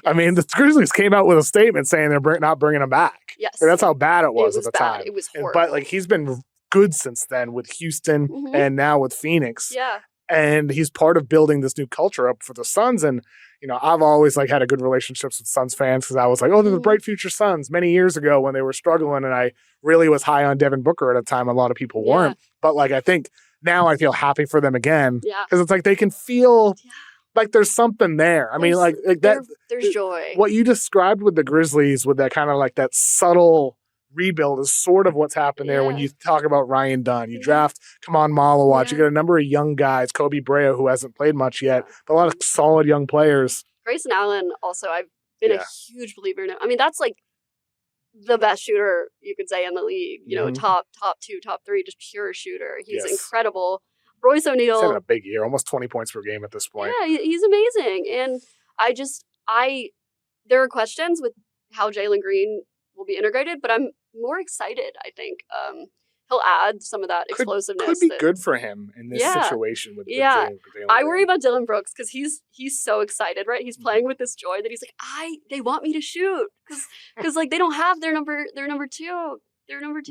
I mean, the Grizzlies came out with a statement saying they're not bringing him back. That's how bad it was at the time. It was horrible. But like he's been good since then with Houston and now with Phoenix. And he's part of building this new culture up for the Suns. And you know, I've always like had a good relationships with Suns fans because I was like, oh, they're the bright future Suns many years ago when they were struggling, and I really was high on Devin Booker at a time a lot of people weren't. But like I think now I feel happy for them again because it's like they can feel like there's something there. I mean, like that. There's joy. What you described with the Grizzlies, with that kind of like that subtle rebuild, is sort of what's happened there when you talk about Ryan Dunn. You draft Kaman Malawat. You get a number of young guys, Kobe Brea, who hasn't played much yet, but a lot of solid young players. Grayson Allen, also, I've been a huge believer in him. I mean, that's like the best shooter you could say in the league. You know, top 2, top 3, just pure shooter. He's incredible. Royce O'Neal. He's having a big year, almost 20 points per game at this point. Yeah, he's amazing. And there are questions with how Jalen Green will be integrated, but I'm more excited, I think. He'll add some of that explosiveness. Could be good for him in this situation with Jalen Green. I worry about Dylan Brooks because he's so excited, right? He's playing with this joy that he's like, they want me to shoot because like they don't have their number 2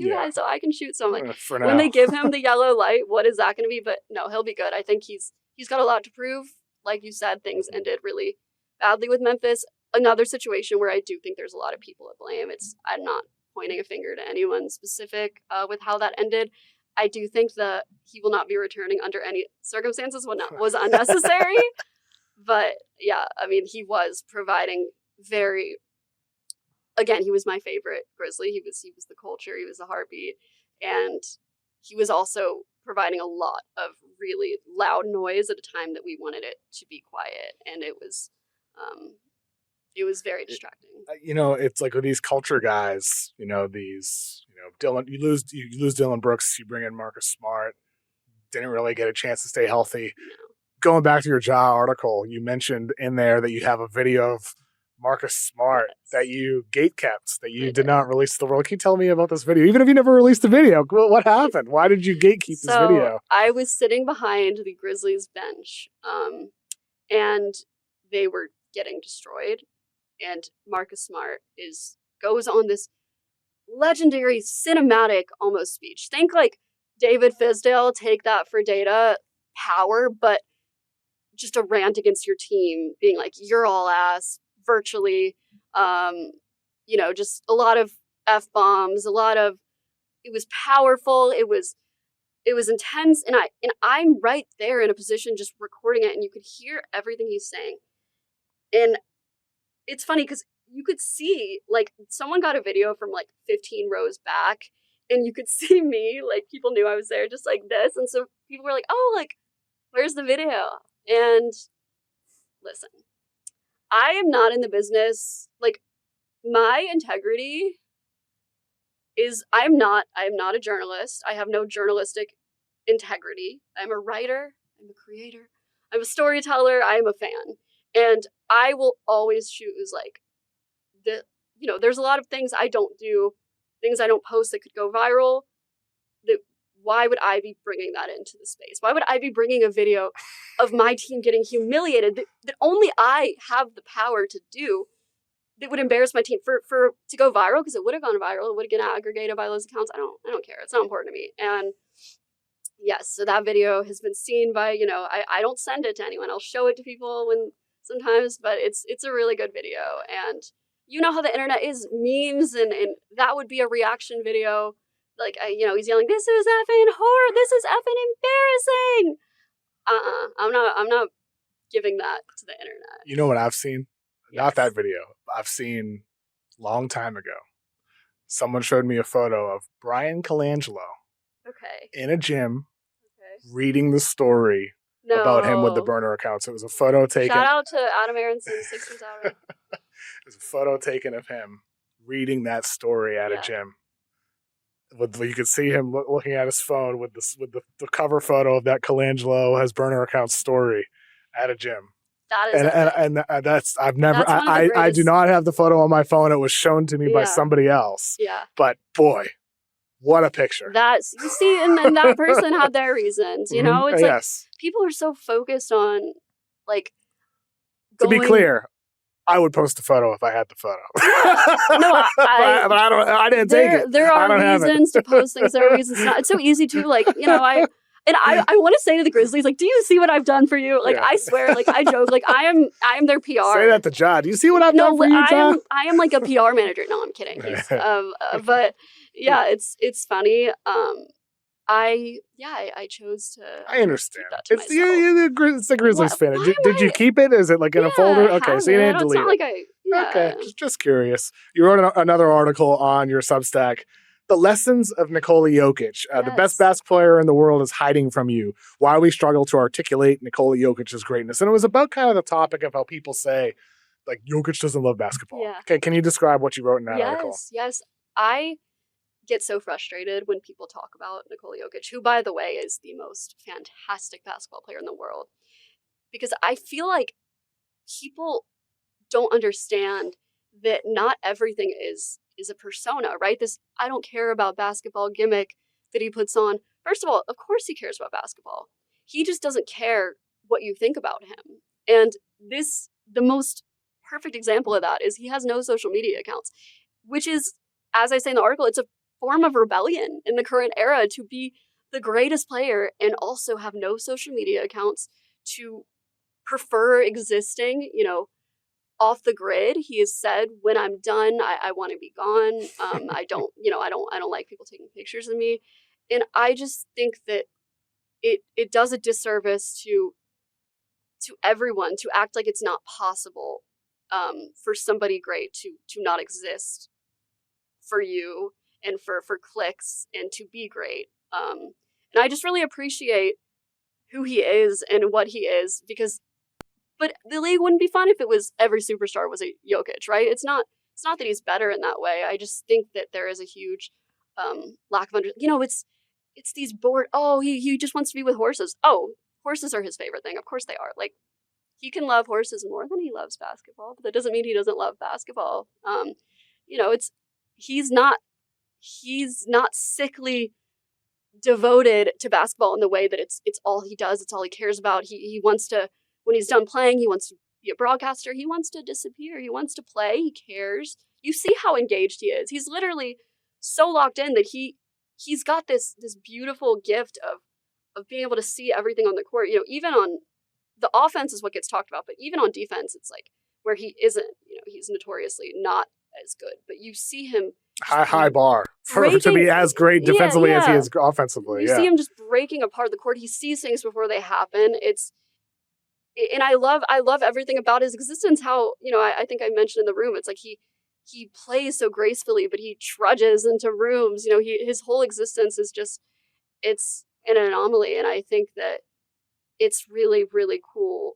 guy, so I can shoot. So I'm like, when they give him the yellow light, what is that going to be? But no, he'll be good. I think he's got a lot to prove. Like you said, things ended really badly with Memphis. Another situation where I do think there's a lot of people to blame. I'm not pointing a finger to anyone specific with how that ended. I do think that he will not be returning under any circumstances was unnecessary. But yeah, I mean, he was providing again, he was my favorite Grizzly. He was the culture. He was the heartbeat. And he was also providing a lot of really loud noise at a time that we wanted it to be quiet. And it was very distracting. You know, it's like with these culture guys, Dylan, you lose Dylan Brooks, you bring in Marcus Smart, didn't really get a chance to stay healthy. No. Going back to your Ja article, you mentioned in there that you have a video of Marcus Smart that you gatekept, that you did not release to the world. Can you tell me about this video? Even if you never released the video, what happened? Why did you gatekeep this video? I was sitting behind the Grizzlies bench, and they were getting destroyed. And Marcus Smart goes on this legendary cinematic almost speech. Think like David Fizdale, take that for data power, but just a rant against your team, being like, you're all ass, virtually. Just a lot of F-bombs, it was powerful, it was intense, and I'm right there in a position just recording it, and you could hear everything he's saying. And it's funny because you could see, like, someone got a video from like 15 rows back, and you could see me, like, people knew I was there just like this, and so people were like, oh, like, where's the video? And listen, I am not in the business, like, my integrity is I'm not a journalist. I have no journalistic integrity. I'm a writer, I'm a creator, I'm a storyteller, I'm a fan. And I will always choose, like, there's a lot of things I don't do, things I don't post that could go viral. Why would I be bringing that into the space? Why would I be bringing a video of my team getting humiliated that only I have the power to do, that would embarrass my team for to go viral? Because it would have gone viral, it would have gotten aggregated by those accounts. I don't care. It's not important to me. And yes, so that video has been seen by, I don't send it to anyone. I'll show it to people when sometimes, but it's a really good video. And you know how the internet is, memes, and that would be a reaction video. Like, he's yelling, "This is effing horror. This is effing embarrassing." I'm not giving that to the internet. You know what I've seen? Yes. Not that video. I've seen long time ago. Someone showed me a photo of Brian Colangelo Okay. in a gym Okay. reading the story about him with the burner accounts. It was a photo taken. Shout out to Adam Aronson, Sixers Adam. It was a photo taken of him reading that story at a gym. You could see him looking at his phone with the cover photo of that Colangelo has burner account story at a gym. That is and that's I've never that's one of the I do not have the photo on my phone. It was shown to me by somebody else. Yeah. But boy, what a picture. That's, you see, and that person had their reasons, you know? It's like people are so focused on, like, to be clear, I would post a photo if I had the photo. No, but I didn't take it. There are reasons to post things. There are reasons not. It's so easy to, like, I want to say to the Grizzlies, like, do you see what I've done for you? Like, I swear, like, I joke, like, I am their PR. Say that to Ja. Do you see what I've done for you, Ja? I am like a PR manager. No, I'm kidding. But yeah, it's funny. I chose to. I understand. It's the Grizzlies fan. Did you keep it? Is it like in a folder? Okay, so you didn't delete it. Okay, just curious. You wrote another article on your Substack. The lessons of Nikola Jokic. The best basketball player in the world is hiding from you. Why we struggle to articulate Nikola Jokic's greatness. And it was about kind of the topic of how people say, like, Jokic doesn't love basketball. Yeah. Okay, can you describe what you wrote in that article? Yes. I get so frustrated when people talk about Nikola Jokic, who, by the way, is the most fantastic basketball player in the world. Because I feel like people don't understand that not everything is a persona, right? This I don't care about basketball gimmick that he puts on. First of all, of course he cares about basketball. He just doesn't care what you think about him. And the most perfect example of that is he has no social media accounts, which is, as I say in the article, it's a form of rebellion in the current era to be the greatest player and also have no social media accounts, to prefer existing, off the grid. He has said, when I'm done, I want to be gone. I don't like people taking pictures of me. And I just think that it does a disservice to everyone to act like it's not possible for somebody great to not exist for you and for clicks and to be great. And I just really appreciate who he is and what he is, but the league wouldn't be fun if it was every superstar was a Jokic, right? It's not that he's better in that way. I just think that there is a huge lack of it's these bored, he just wants to be with horses. Oh, horses are his favorite thing. Of course they are. Like, he can love horses more than he loves basketball, but that doesn't mean he doesn't love basketball. He's not sickly devoted to basketball in the way that it's all he does. It's all he cares about. He wants to, when he's done playing, he wants to be a broadcaster. He wants to disappear. He wants to play. He cares. You see how engaged he is. He's literally so locked in that he's got this beautiful gift of being able to see everything on the court. Even on the offense is what gets talked about, but even on defense, it's like where he isn't, he's notoriously not as good. But you see him high bar to breaking- be as great Yeah, defensively as he yeah. is offensively. You Yeah. see him just breaking apart the court. He sees things before they happen. And I love everything about his existence. How, I think I mentioned in the room, it's like he plays so gracefully, but he trudges into rooms. His whole existence is just, it's an anomaly. And I think that it's really, really cool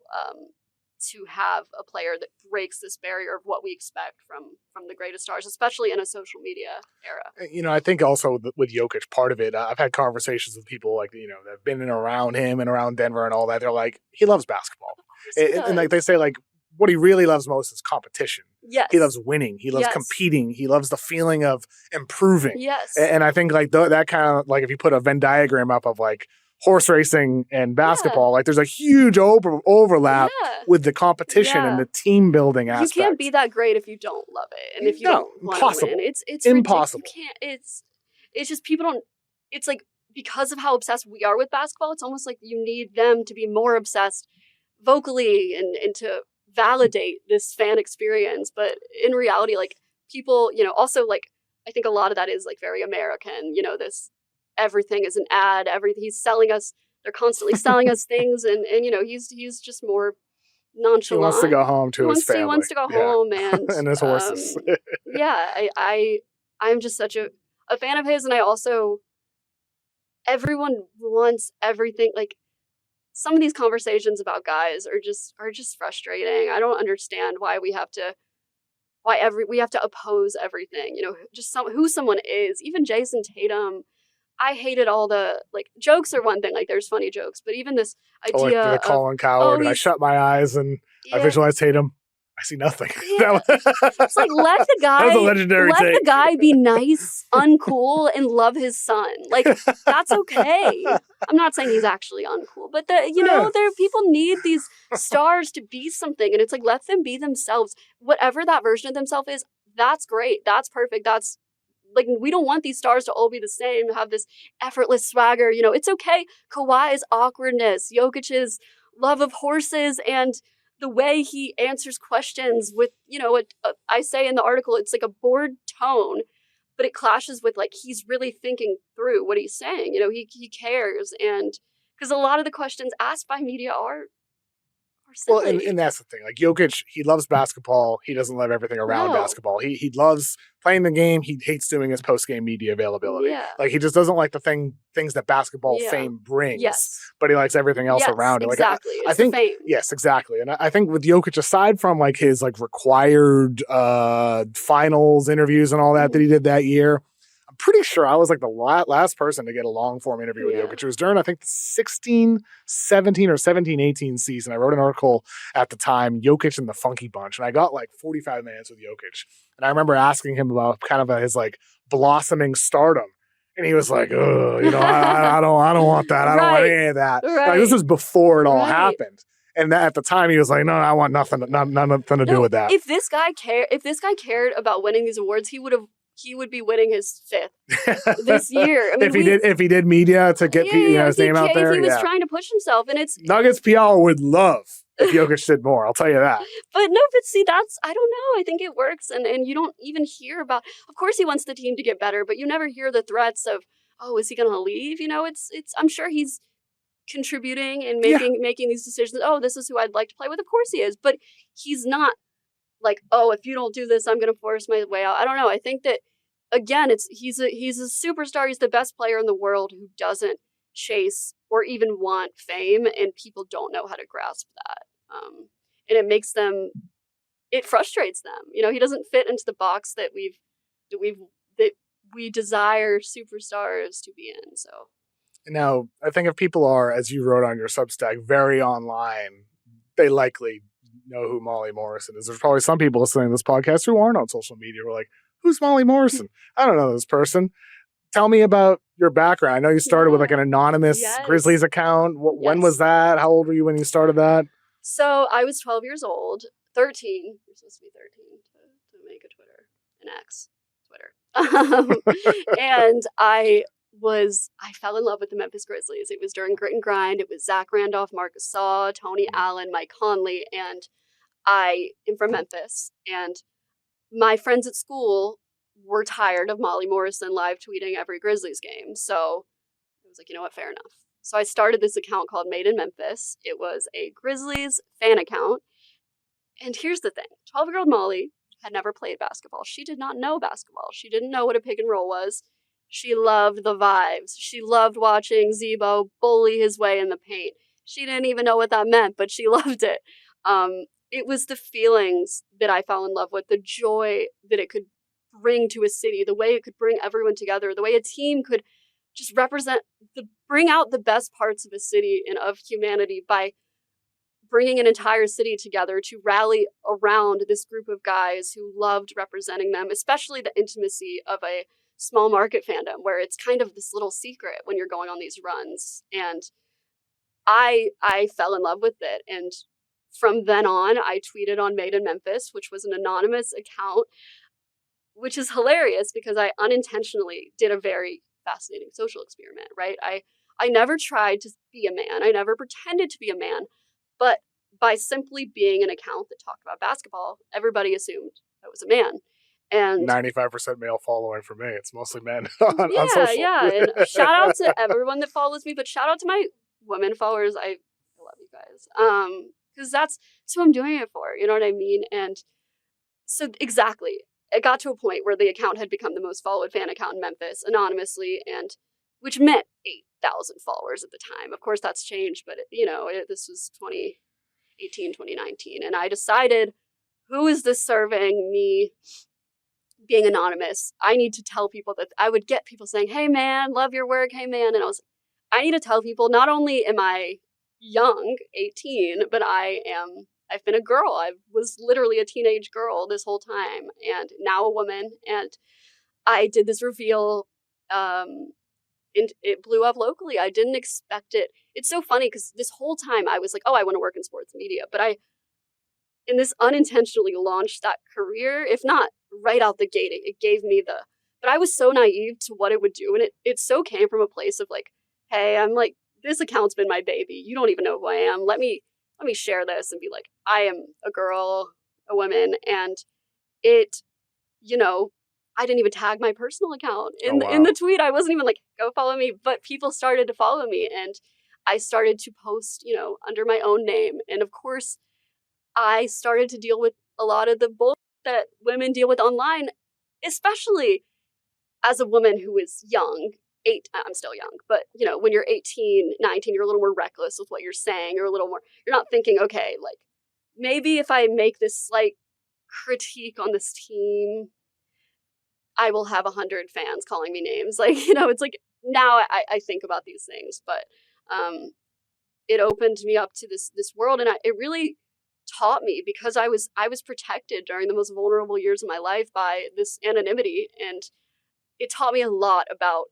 to have a player that breaks this barrier of what we expect from the greatest stars, especially in a social media era. I think also with Jokic, part of it, I've had conversations with people like, that have been in and around him and around Denver and all that. They're like, he loves basketball. Of course he And like they does. say, like, what he really loves most is competition. Yes. He loves winning. He loves Yes. competing. He loves the feeling of improving. Yes. And I think like that kind of, like if you put a Venn diagram up of like horse racing and basketball, like there's a huge overlap Yeah. with the competition Yeah. and the team building aspect. You can't be that great if you don't love it, and if you No, don't want to impossible. win. It's Impossible. You can't. It's just people don't. It's like because of how obsessed we are with basketball, it's almost like you need them to be more obsessed vocally and to validate this fan experience. But in reality, like people, also like I think a lot of that is like very American. This everything is an ad. Everything he's selling us. They're constantly selling us things, and he's just more nonchalant. He wants to go home to his family. He wants to go home and and his horses. I'm just such a fan of his, and I also everyone wants everything. Like some of these conversations about guys are just frustrating. I don't understand why we have to oppose everything. Just who someone is. Even Jason Tatum. I hated all the jokes are one thing, like there's funny jokes, but even this idea like the Colin Coward, and I shut my eyes and I visualize Tatum. I see nothing. Yeah. It's like let the guy That was a legendary take. the guy be nice, uncool, and love his son. Like that's okay. I'm not saying he's actually uncool, but there people need these stars to be something, and it's like let them be themselves. Whatever that version of themselves is, that's great. That's perfect. That's like we don't want these stars to all be the same, have this effortless swagger. It's okay. Kawhi's awkwardness, Jokic's love of horses, and the way he answers questions with, I say in the article, it's like a bored tone, but it clashes with like he's really thinking through what he's saying. He cares, and because a lot of the questions asked by media are silly. Well, and that's the thing. Like Jokic, he loves basketball. He doesn't love everything around basketball. He loves playing the game. He hates doing his post-game media availability. Yeah. Like he just doesn't like the things that basketball fame brings. Yes. But he likes everything else around it. Like exactly. I think fame. Yes, exactly. And I think with Jokic, aside from like his like required finals interviews and all that he did that year, I'm pretty sure I was like the last person to get a long form interview with Jokic. It was during, I think, the 16-17 or 17-18 season. I wrote an article at the time, Jokic and the Funky Bunch, and I got like 45 minutes with Jokic. And I remember asking him about kind of his like blossoming stardom. And he was like, "Oh, I don't want that. I don't want any of that." Right. Like, this was before it all happened. And at the time, he was like, "No, I want nothing to do with that." If this guy cared about winning these awards, he would be winning his 5th this year. I mean, if he did media to get his name out there, if he was trying to push himself, and it's Nuggets PR would love if Jokic did more. I'll tell you that. But see, I don't know. I think it works, and you don't even hear about. Of course, he wants the team to get better, but you never hear the threats of, oh, is he going to leave? It's. I'm sure he's contributing and making these decisions. Oh, this is who I'd like to play with. Of course he is, but he's not like, oh, if you don't do this, I'm going to force my way out. I don't know. I think that again, he's a superstar. He's the best player in the world who doesn't chase or even want fame, and people don't know how to grasp that. And it makes them. It frustrates them. He doesn't fit into the box that we desire superstars to be in. So. Now, I think if people are, as you wrote on your Substack, very online, they likely know who Molly Morrison is. There's probably some people listening to this podcast who aren't on social media who are like, who's Molly Morrison? I don't know this person. Tell me about your background. I know you started with like an anonymous Grizzlies account. When was that? How old were you when you started that? So I was 12 years old, 13. You're supposed to be 13 to make a Twitter, an X, Twitter. And I fell in love with the Memphis Grizzlies. It was during Grit and Grind. It was Zach Randolph, Marcus Saw, Tony Allen, Mike Conley, and I am from Memphis. And my friends at school were tired of Molly Morrison live tweeting every Grizzlies game. So I was like, you know what, fair enough. So I started this account called Made in Memphis. It was a Grizzlies fan account. And here's the thing, 12-year-old Molly had never played basketball. She did not know basketball. She didn't know what a pick and roll was. She loved the vibes. She loved watching Zebo bully his way in the paint. She didn't even know what that meant, but she loved it. It was the feelings that I fell in love with, the joy that it could bring to a city, the way it could bring everyone together, the way a team could just bring out the best parts of a city and of humanity by bringing an entire city together to rally around this group of guys who loved representing them, especially the intimacy of a small market fandom where it's kind of this little secret when you're going on these runs. And I fell in love with it. And from then on, I tweeted on Made in Memphis, which was an anonymous account, which is hilarious because I unintentionally did a very fascinating social experiment, right? I never tried to be a man. I never pretended to be a man. But by simply being an account that talked about basketball, everybody assumed I was a man. And 95% male following for me. It's mostly men on social. Yeah. And shout out to everyone that follows me, but shout out to my women followers. I love you guys. Because that's who I'm doing it for. You know what I mean? And so exactly, it got to a point where the account had become the most followed fan account in Memphis anonymously, and which meant 8,000 followers at the time. Of course, that's changed, but this was 2018, 2019, and I decided, who is this serving me? Being anonymous, I need to tell people that. I would get people saying, "Hey man, love your work, hey man," and I was like, I need to tell people not only am I young, 18, but I've been a girl. I was literally a teenage girl this whole time, and now a woman. And I did this reveal, and it blew up locally. I didn't expect it. It's so funny because this whole time I was like, oh, I want to work in sports media, but in this unintentionally launched that career, if not right out the gate, it gave me but I was so naive to what it would do. And it so came from a place of like, hey, I'm like, this account's been my baby. You don't even know who I am. Let me share this and be like, I am a girl, a woman. And it, I didn't even tag my personal account in the tweet. I wasn't even like, go follow me, but people started to follow me. And I started to post, under my own name. And of course, I started to deal with a lot of the bullshit that women deal with online, especially as a woman who is young. I'm still young, but when you're 18, 19, you're a little more reckless with what you're saying. You're not thinking, okay, like maybe if I make this slight critique on this team, I will have 100 fans calling me names. Like, it's like now I think about these things, but it opened me up to this world, and it really taught me, because I was protected during the most vulnerable years of my life by this anonymity, and it taught me a lot about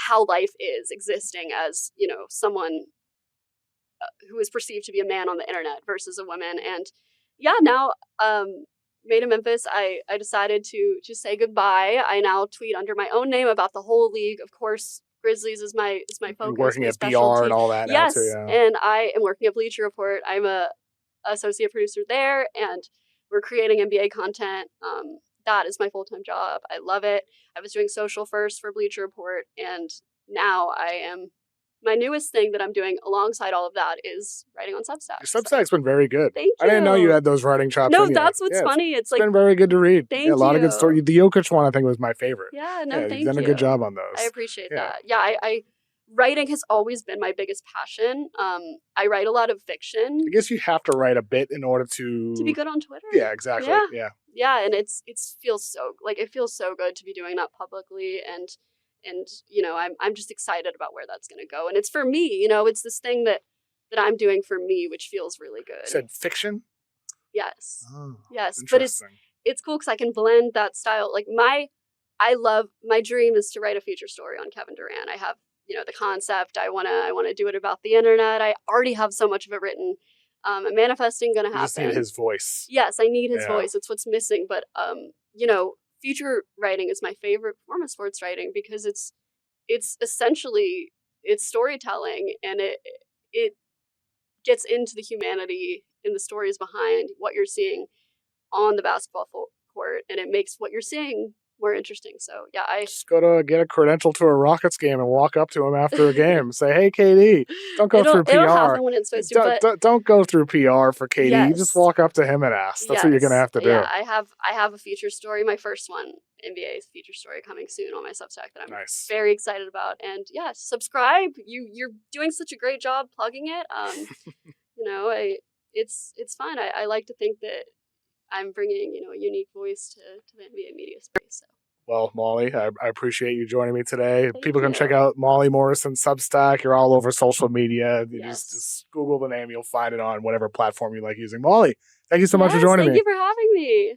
how life is existing as someone who is perceived to be a man on the internet versus a woman. And yeah, now Made in Memphis, I decided to just say goodbye. I now tweet under my own name about the whole league. Of course, Grizzlies is my focus. You're working my at specialty. BR and all that yes, now too, yeah. And I am working at Bleacher Report. I'm a associate producer there, and we're creating NBA content. That is my full-time job. I love it. I was doing social first for Bleacher Report, and now my newest thing that I'm doing alongside all of that is writing on Substack. Your Substack's been very good. Thank you. I didn't know you had those writing chops. No, that's what's funny. It's like, been very good to read. Thank you. A lot of good stories. The Jokic one, I think, was my favorite. Yeah, no, thank you. You've done a good job on those. I appreciate that. Yeah, I writing has always been my biggest passion. I write a lot of fiction. I guess you have to write a bit in order to be good on Twitter. Yeah, exactly. Yeah, and it feels so good to be doing that publicly, and I'm just excited about where that's going to go. And it's for me, it's this thing that I'm doing for me, which feels really good. You said fiction? Yes. Oh, yes, but it's cool because I can blend that style. Like my dream is to write a feature story on Kevin Durant. I have the concept. I want to do it about the internet. I already have so much of it written. I'm manifesting going to happen. You just need his voice. Yes, I need his voice. It's what's missing. But feature writing is my favorite form of sports writing because it's essentially storytelling, and it gets into the humanity in the stories behind what you're seeing on the basketball court and it makes what you're seeing more interesting. So yeah, I Just go to get a credential to a Rockets game and walk up to him after a game. Say, hey, KD, don't go through PR. It'll happen when it's supposed to, but Don't go through PR for KD. yes. You just walk up to him and ask. That's what you're going to have to do. Yeah, I have a feature story, my first one, NBA feature story coming soon on my Substack that I'm very excited about. And yeah, subscribe. You're doing such a great job plugging it. You know, it's fun. I like to think that I'm bringing, a unique voice to the NBA media space. So. Well, Molly, I appreciate you joining me today. Thank People can you. check out Molly Morrison Substack. You're all over social media. You Yes. just Google the name. You'll find it on whatever platform you like using. Molly, thank you so much for joining me. Thank you for having me.